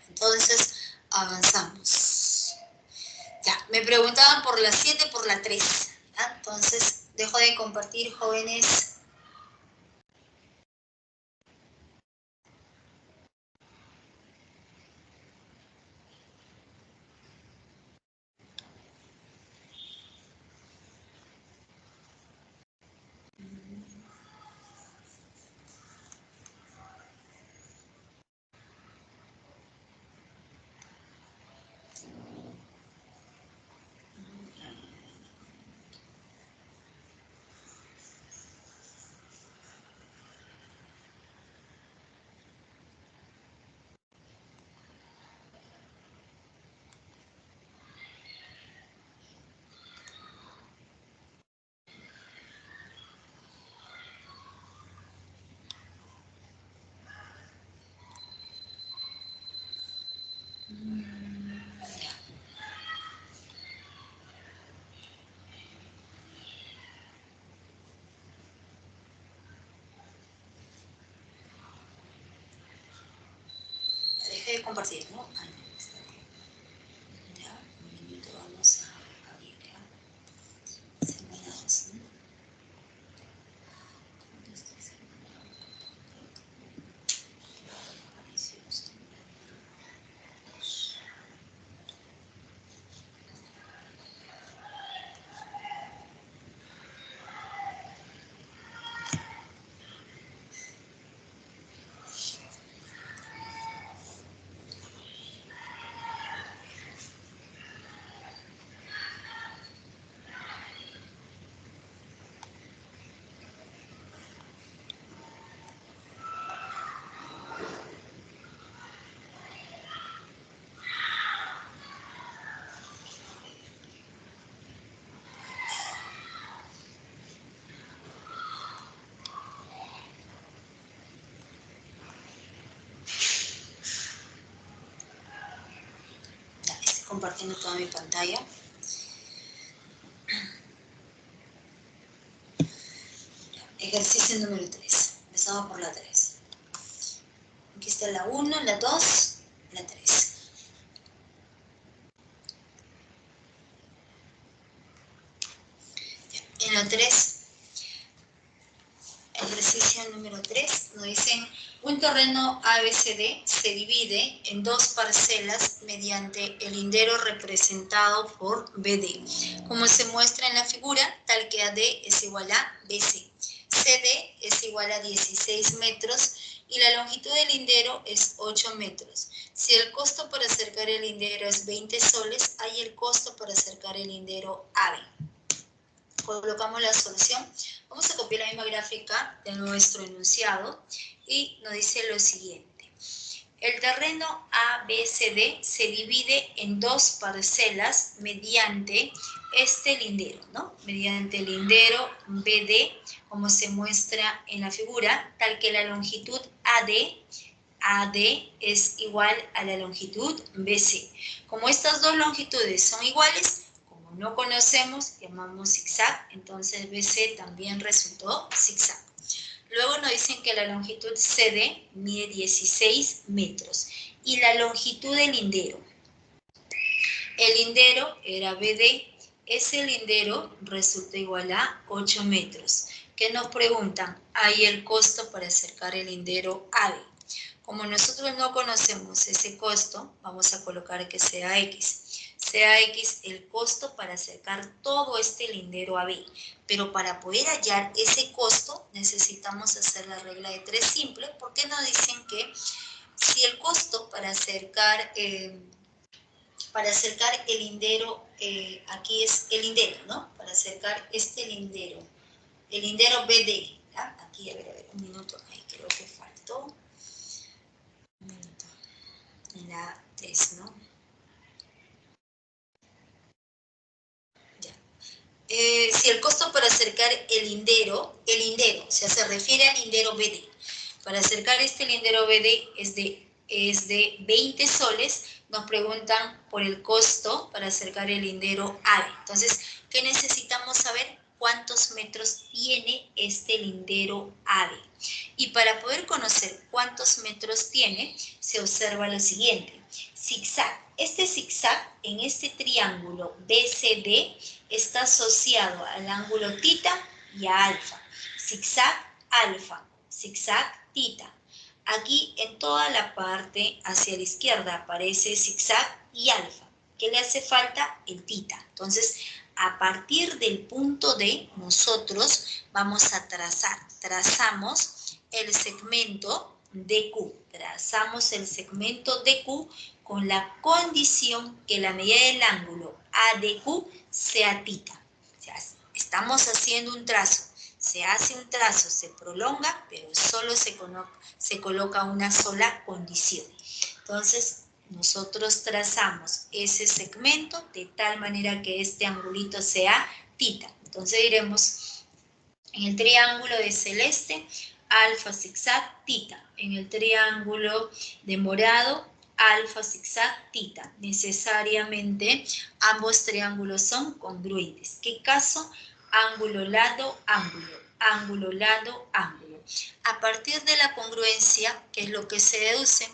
Entonces, avanzamos. Ya, me preguntaban por la 7, por la 3. ¿Ya? Entonces, dejo de compartir, jóvenes. Dejé de compartir, ¿no? Ya, un minuto, vamos a abrir, ¿ya? Terminamos, ¿no? Ya, estoy compartiendo toda mi pantalla. Ejercicio número 3. Empezamos por la 3. Aquí está la 1, la 2, la 3. En la 3, ejercicio número 3, nos dicen, un terreno ABCD se divide en dos parcelas mediante el lindero representado por BD. Como se muestra en la figura, tal que AD es igual a BC. CD es igual a 16 metros y la longitud del lindero es 8 metros. Si el costo para acercar el lindero es 20 soles, hay el costo para acercar el lindero AB. Colocamos la solución. Vamos a copiar la misma gráfica de nuestro enunciado y nos dice lo siguiente. El terreno ABCD se divide en dos parcelas mediante este lindero, ¿no? Mediante el lindero BD, como se muestra en la figura, tal que la longitud AD es igual a la longitud BC. Como estas dos longitudes son iguales, como no conocemos, llamamos zigzag, entonces BC también resultó zigzag. Luego nos dicen que la longitud CD mide 16 metros y la longitud del lindero. El lindero era BD, ese lindero resulta igual a 8 metros. ¿Qué nos preguntan? Hay el costo para acercar el lindero AB. Como nosotros no conocemos ese costo, vamos a colocar que sea X. Sea X el costo para acercar todo este lindero a B. Pero para poder hallar ese costo necesitamos hacer la regla de 3 simple, porque nos dicen que si el costo para acercar el lindero, aquí es el lindero, ¿no? Para acercar este lindero, el lindero BD, ¿ya? Aquí, a ver, un minuto, ahí creo que faltó. Un minuto. En la 3, ¿no? Si el costo para acercar el lindero, o sea, se refiere al lindero BD. Para acercar este lindero BD es de 20 soles, nos preguntan por el costo para acercar el lindero AB. Entonces, ¿qué necesitamos saber? ¿Cuántos metros tiene este lindero AB? Y para poder conocer cuántos metros tiene, se observa lo siguiente. Zigzag. Este zigzag en este triángulo BCD está asociado al ángulo tita y a alfa. Zigzag alfa, zigzag tita. Aquí en toda la parte hacia la izquierda aparece zigzag y alfa. ¿Qué le hace falta? El tita. Entonces, a partir del punto D, nosotros vamos a trazar. Trazamos el segmento DQ. Trazamos el segmento DQ con la condición que la medida del ángulo ADQ sea tita. O sea, estamos haciendo un trazo. Se hace un trazo, se prolonga, pero solo se coloca una sola condición. Entonces, nosotros trazamos ese segmento de tal manera que este angulito sea tita. Entonces diremos, en el triángulo de celeste, alfa zigzag tita. En el triángulo de morado, alfa zigzag tita. Necesariamente ambos triángulos son congruentes. ¿Qué caso? Ángulo, lado, ángulo. Ángulo, lado, ángulo. A partir de la congruencia, ¿qué es lo que se deduce?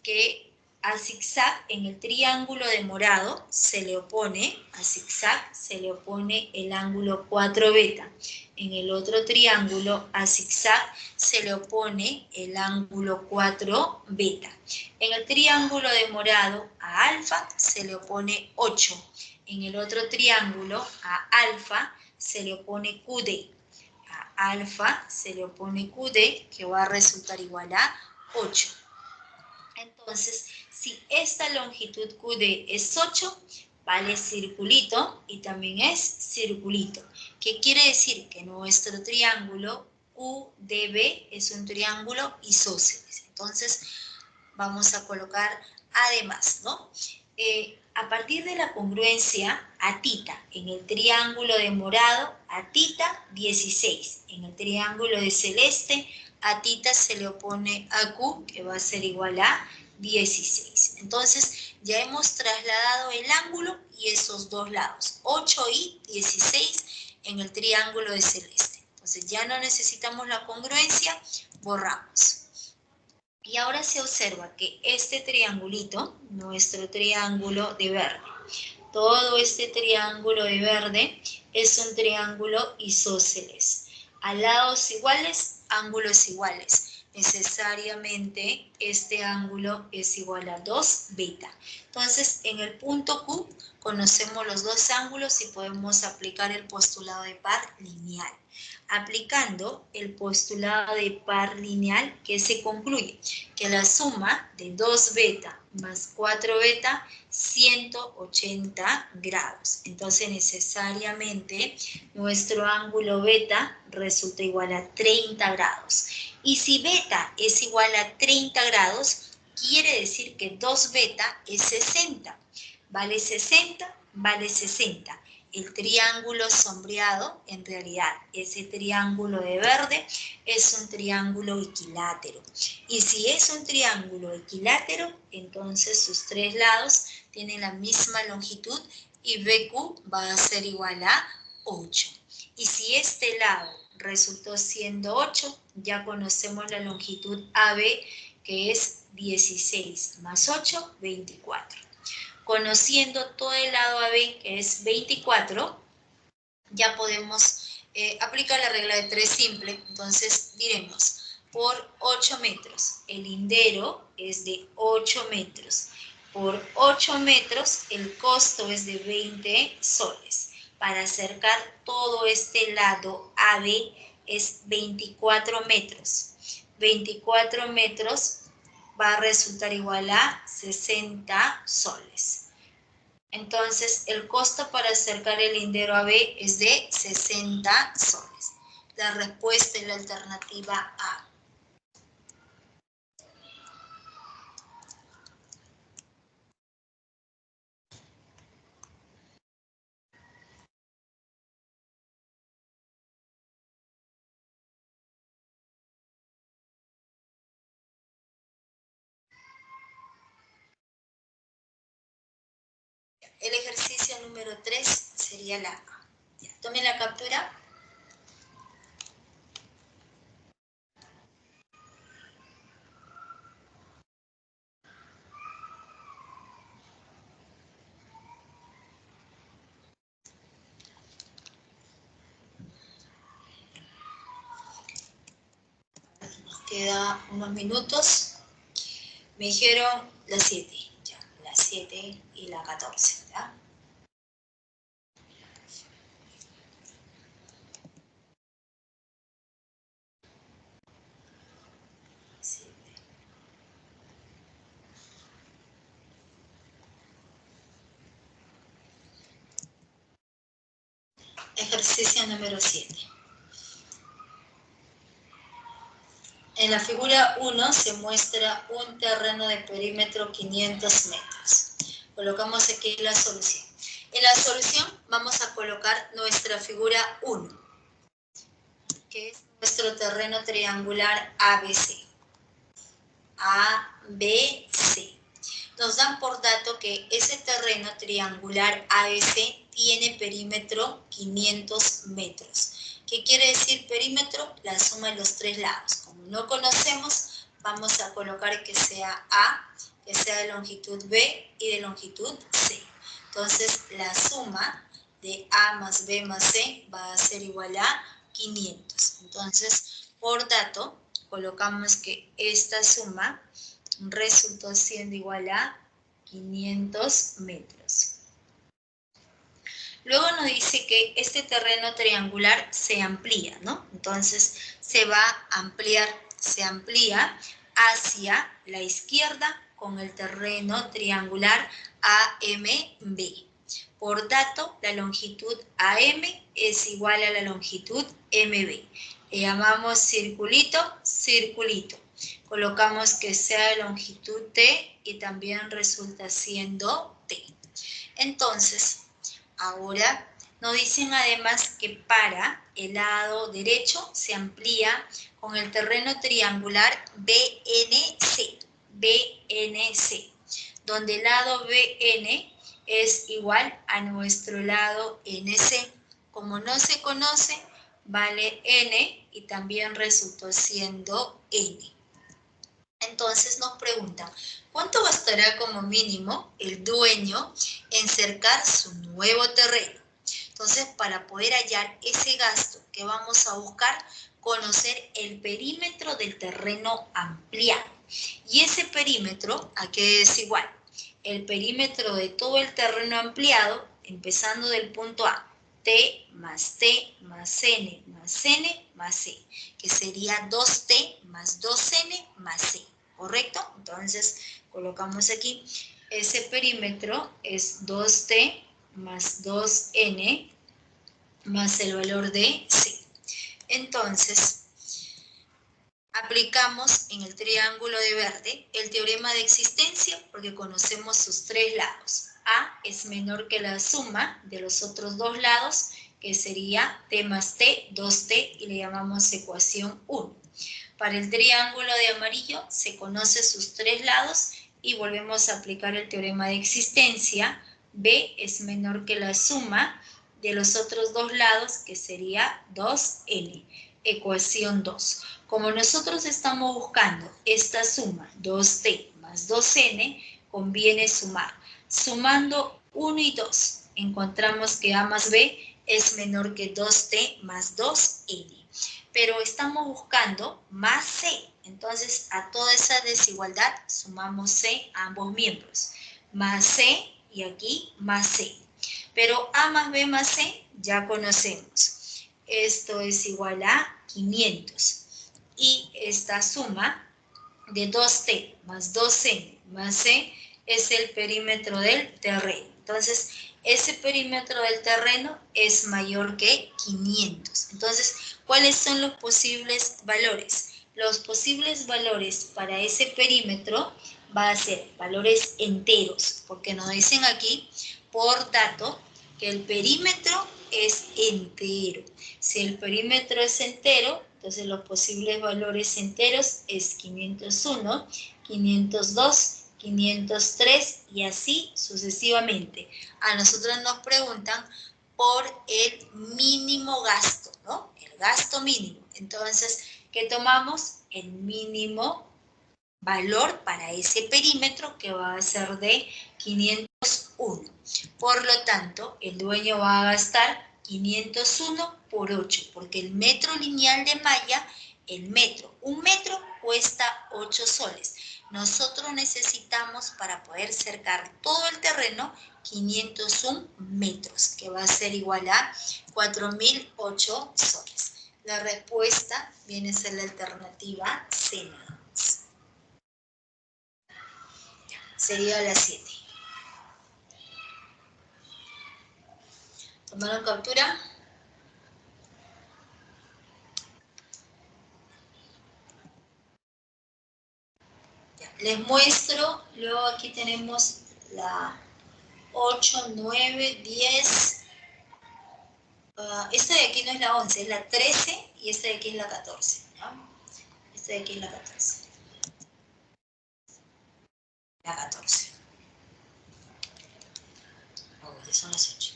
Que a zigzag en el triángulo de morado se le opone, a zigzag se le opone el ángulo 4 beta. En el otro triángulo a zigzag se le opone el ángulo 4 beta. En el triángulo de morado a alfa se le opone 8. En el otro triángulo a alfa se le opone QD. A alfa se le opone QD, que va a resultar igual a 8. Entonces, si esta longitud QD es 8, vale circulito y también es circulito. ¿Qué quiere decir? Que nuestro triángulo QDB es un triángulo isósceles. Entonces, vamos a colocar además, ¿no? A partir de la congruencia a tita, en el triángulo de morado, a tita 16. En el triángulo de celeste, a tita se le opone a Q, que va a ser igual a 16. Entonces, ya hemos trasladado el ángulo y esos dos lados, 8 y 16 en el triángulo de celeste. Entonces, ya no necesitamos la congruencia, borramos. Y ahora se observa que este triangulito, nuestro triángulo de verde, todo este triángulo de verde es un triángulo isósceles. A lados iguales, ángulos iguales. Necesariamente este ángulo es igual a 2 beta. Entonces, en el punto Q conocemos los dos ángulos y podemos aplicar el postulado de par lineal. aplicando el postulado de par lineal que se concluye que la suma de 2 beta más 4 beta, 180 grados. Entonces necesariamente nuestro ángulo beta resulta igual a 30 grados. Y si beta es igual a 30 grados, quiere decir que 2 beta es 60. Vale 60, vale 60. El triángulo sombreado, en realidad, ese triángulo de verde, es un triángulo equilátero. Y si es un triángulo equilátero, entonces sus 3 lados tienen la misma longitud y BQ va a ser igual a 8. Y si este lado resultó siendo 8, ya conocemos la longitud AB, que es 16 más 8, 24. Conociendo todo el lado AB, que es 24, ya podemos aplicar la regla de 3 simple. Entonces diremos, por 8 metros, el lindero es de 8 metros. Por 8 metros, el costo es de 20 soles. Para acercar todo este lado AB es 24 metros. 24 metros va a resultar igual a 60 soles. Entonces, el costo para acercar el lindero AB es de 60 soles. La respuesta es la alternativa A. El ejercicio número 3 sería la A. Ya, tome la captura. Nos queda unos minutos. Me dijeron las 7. Ya, las 7 y la 14. ¿Ya? Ejercicio número 7. En la figura 1 se muestra un terreno de perímetro 500 metros. Colocamos aquí la solución. En la solución vamos a colocar nuestra figura 1, que es nuestro terreno triangular ABC. ABC. Nos dan por dato que ese terreno triangular ABC tiene perímetro 500 metros. ¿Qué quiere decir perímetro? La suma de los 3 lados. Como no conocemos, vamos a colocar que sea A, que sea de longitud B y de longitud C. Entonces, la suma de A más B más C va a ser igual a 500. Entonces, por dato, colocamos que esta suma resultó siendo igual a 500 metros. Luego nos dice que este terreno triangular se amplía, ¿no? Entonces se va a ampliar, se amplía hacia la izquierda con el terreno triangular AMB. Por dato, la longitud AM es igual a la longitud MB. Le llamamos circulito, circulito. Colocamos que sea de longitud T y también resulta siendo T. Entonces, ahora nos dicen además que para el lado derecho se amplía con el terreno triangular BNC, donde el lado BN es igual a nuestro lado NC. Como no se conoce, vale N y también resultó siendo N. Entonces nos preguntan, ¿cuánto bastará como mínimo el dueño en cercar su nuevo terreno? Entonces, para poder hallar ese gasto que vamos a buscar, conocer el perímetro del terreno ampliado. Y ese perímetro, ¿a qué es igual? El perímetro de todo el terreno ampliado, empezando del punto A T más T más N más N más C, que sería 2T más 2N más C, ¿correcto? Entonces, colocamos aquí, ese perímetro es 2T más 2N más el valor de C. Entonces, aplicamos en el triángulo de verde el teorema de existencia porque conocemos sus tres lados. A es menor que la suma de los otros dos lados, que sería T más T, 2T, y le llamamos ecuación 1. Para el triángulo de amarillo se conoce sus tres lados y volvemos a aplicar el teorema de existencia. B es menor que la suma de los otros dos lados, que sería 2N, ecuación 2. Como nosotros estamos buscando esta suma, 2T más 2N, conviene sumar. Sumando 1 y 2, encontramos que A más B es menor que 2T más 2N. Pero estamos buscando más C. Entonces, a toda esa desigualdad sumamos C a ambos miembros. Más C y aquí más C. Pero A más B más C ya conocemos. Esto es igual a 500. Y esta suma de 2T más 2N más C es el perímetro del terreno. Entonces, ese perímetro del terreno es mayor que 500. Entonces, ¿cuáles son los posibles valores? Los posibles valores para ese perímetro va a ser valores enteros, porque nos dicen aquí, por dato, que el perímetro es entero. Si el perímetro es entero, entonces los posibles valores enteros es 501, 502, 503 y así sucesivamente. A nosotros nos preguntan por el mínimo gasto, ¿no? El gasto mínimo. Entonces, ¿qué tomamos? El mínimo valor para ese perímetro, que va a ser de 501. Por lo tanto, el dueño va a gastar 501 por 8, porque el metro lineal de malla, un metro cuesta 8 soles. Nosotros necesitamos, para poder cercar todo el terreno, 501 metros, que va a ser igual a 4.008 soles. La respuesta viene a ser la alternativa C. Sería la 7. ¿Tomaron captura? Ya, les muestro, luego aquí tenemos la 8, 9, 10. Esta de aquí no es la 11, es la 13 y esta de aquí es la 14. ¿no? Esta de aquí es la 14. La 14. Ya son las 8.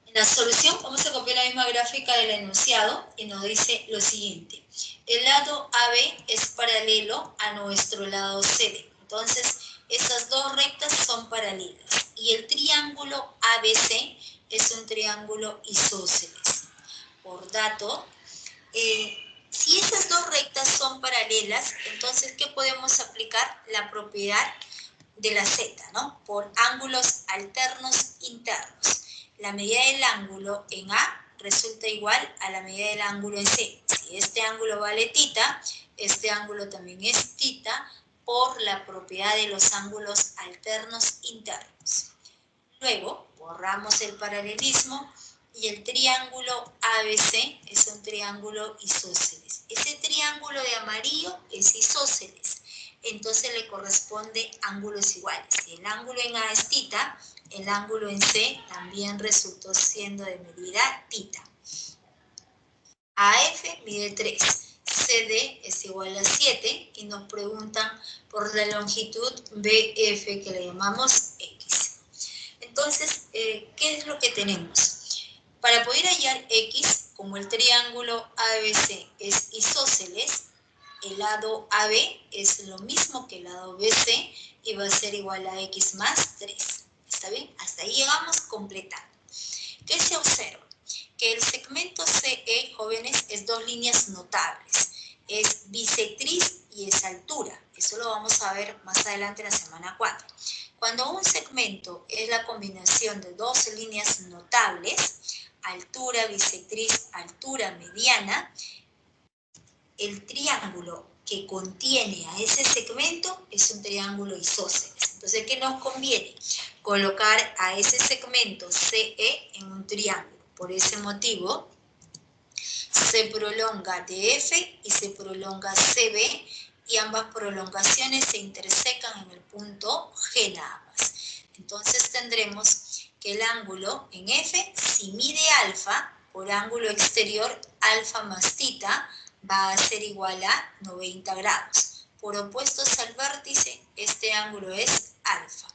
En la solución vamos a copiar la misma gráfica del enunciado y nos dice lo siguiente. El lado AB es paralelo a nuestro lado CD. Entonces, esas dos rectas son paralelas. Y el triángulo ABC es un triángulo isósceles. Por dato, si esas dos rectas son paralelas, entonces, ¿qué podemos aplicar? La propiedad de la Z, ¿no? Por ángulos alternos internos. La medida del ángulo en A resulta igual a la medida del ángulo en C. Si este ángulo vale θ, este ángulo también es θ por la propiedad de los ángulos alternos internos. Luego, borramos el paralelismo y el triángulo ABC es un triángulo isósceles. Ese triángulo de amarillo es isósceles. Entonces le corresponde ángulos iguales. Si el ángulo en A es θ, el ángulo en C también resultó siendo de medida θ. AF mide 3, CD es igual a 7 y nos preguntan por la longitud BF, que le llamamos X. Entonces, ¿qué es lo que tenemos? Para poder hallar X, como el triángulo ABC es isósceles, el lado AB es lo mismo que el lado BC y va a ser igual a X más 3. ¿Está bien? Hasta ahí llegamos completando. ¿Qué se observa? Que el segmento CE, jóvenes, es dos líneas notables. Es bisectriz y es altura. Eso lo vamos a ver más adelante en la semana 4. Cuando un segmento es la combinación de dos líneas notables, altura bisectriz, altura mediana, el triángulo que contiene a ese segmento es un triángulo isósceles. Entonces, ¿qué nos conviene? Colocar a ese segmento CE en un triángulo. Por ese motivo, se prolonga DF y se prolonga CB, y ambas prolongaciones se intersecan en el punto G nada más. Entonces tendremos que el ángulo en F, si mide alfa, por ángulo exterior, alfa más tita, va a ser igual a 90 grados. Por opuestos al vértice, este ángulo es alfa.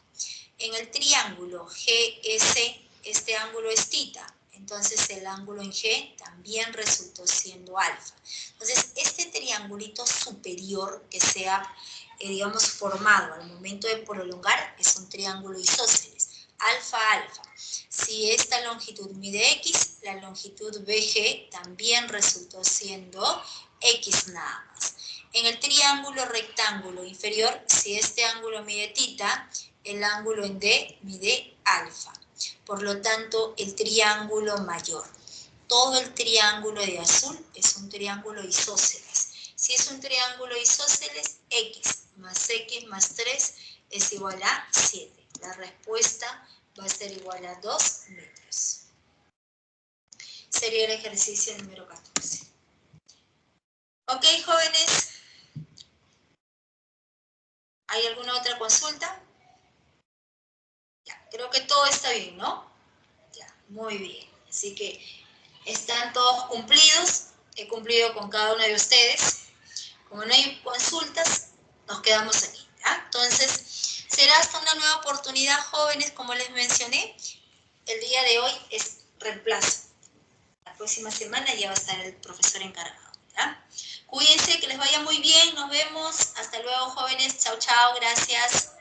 En el triángulo GS, este ángulo es tita. Entonces el ángulo en G también resultó siendo alfa. Entonces este triangulito superior que se ha, digamos, formado al momento de prolongar es un triángulo isósceles. Alfa, alfa. Si esta longitud mide X, la longitud BG también resultó siendo X nada más. En el triángulo rectángulo inferior, si este ángulo mide tita, el ángulo en D mide alfa. Por lo tanto, el triángulo mayor. Todo el triángulo de azul es un triángulo isósceles. Si es un triángulo isósceles, X más 3 es igual a 7. La respuesta va a ser igual a 2 metros. Sería el ejercicio número 14. Ok, jóvenes. ¿Hay alguna otra consulta? Ya, creo que todo está bien, ¿no? Ya, muy bien. Así que están todos cumplidos. He cumplido con cada uno de ustedes. Como no hay consultas, nos quedamos aquí, ¿ya? Entonces, será hasta una nueva oportunidad, jóvenes, como les mencioné. El día de hoy es reemplazo. La próxima semana ya va a estar el profesor encargado, ¿ya? Cuídense, que les vaya muy bien. Nos vemos. Hasta luego, jóvenes. Chao, chao. Gracias.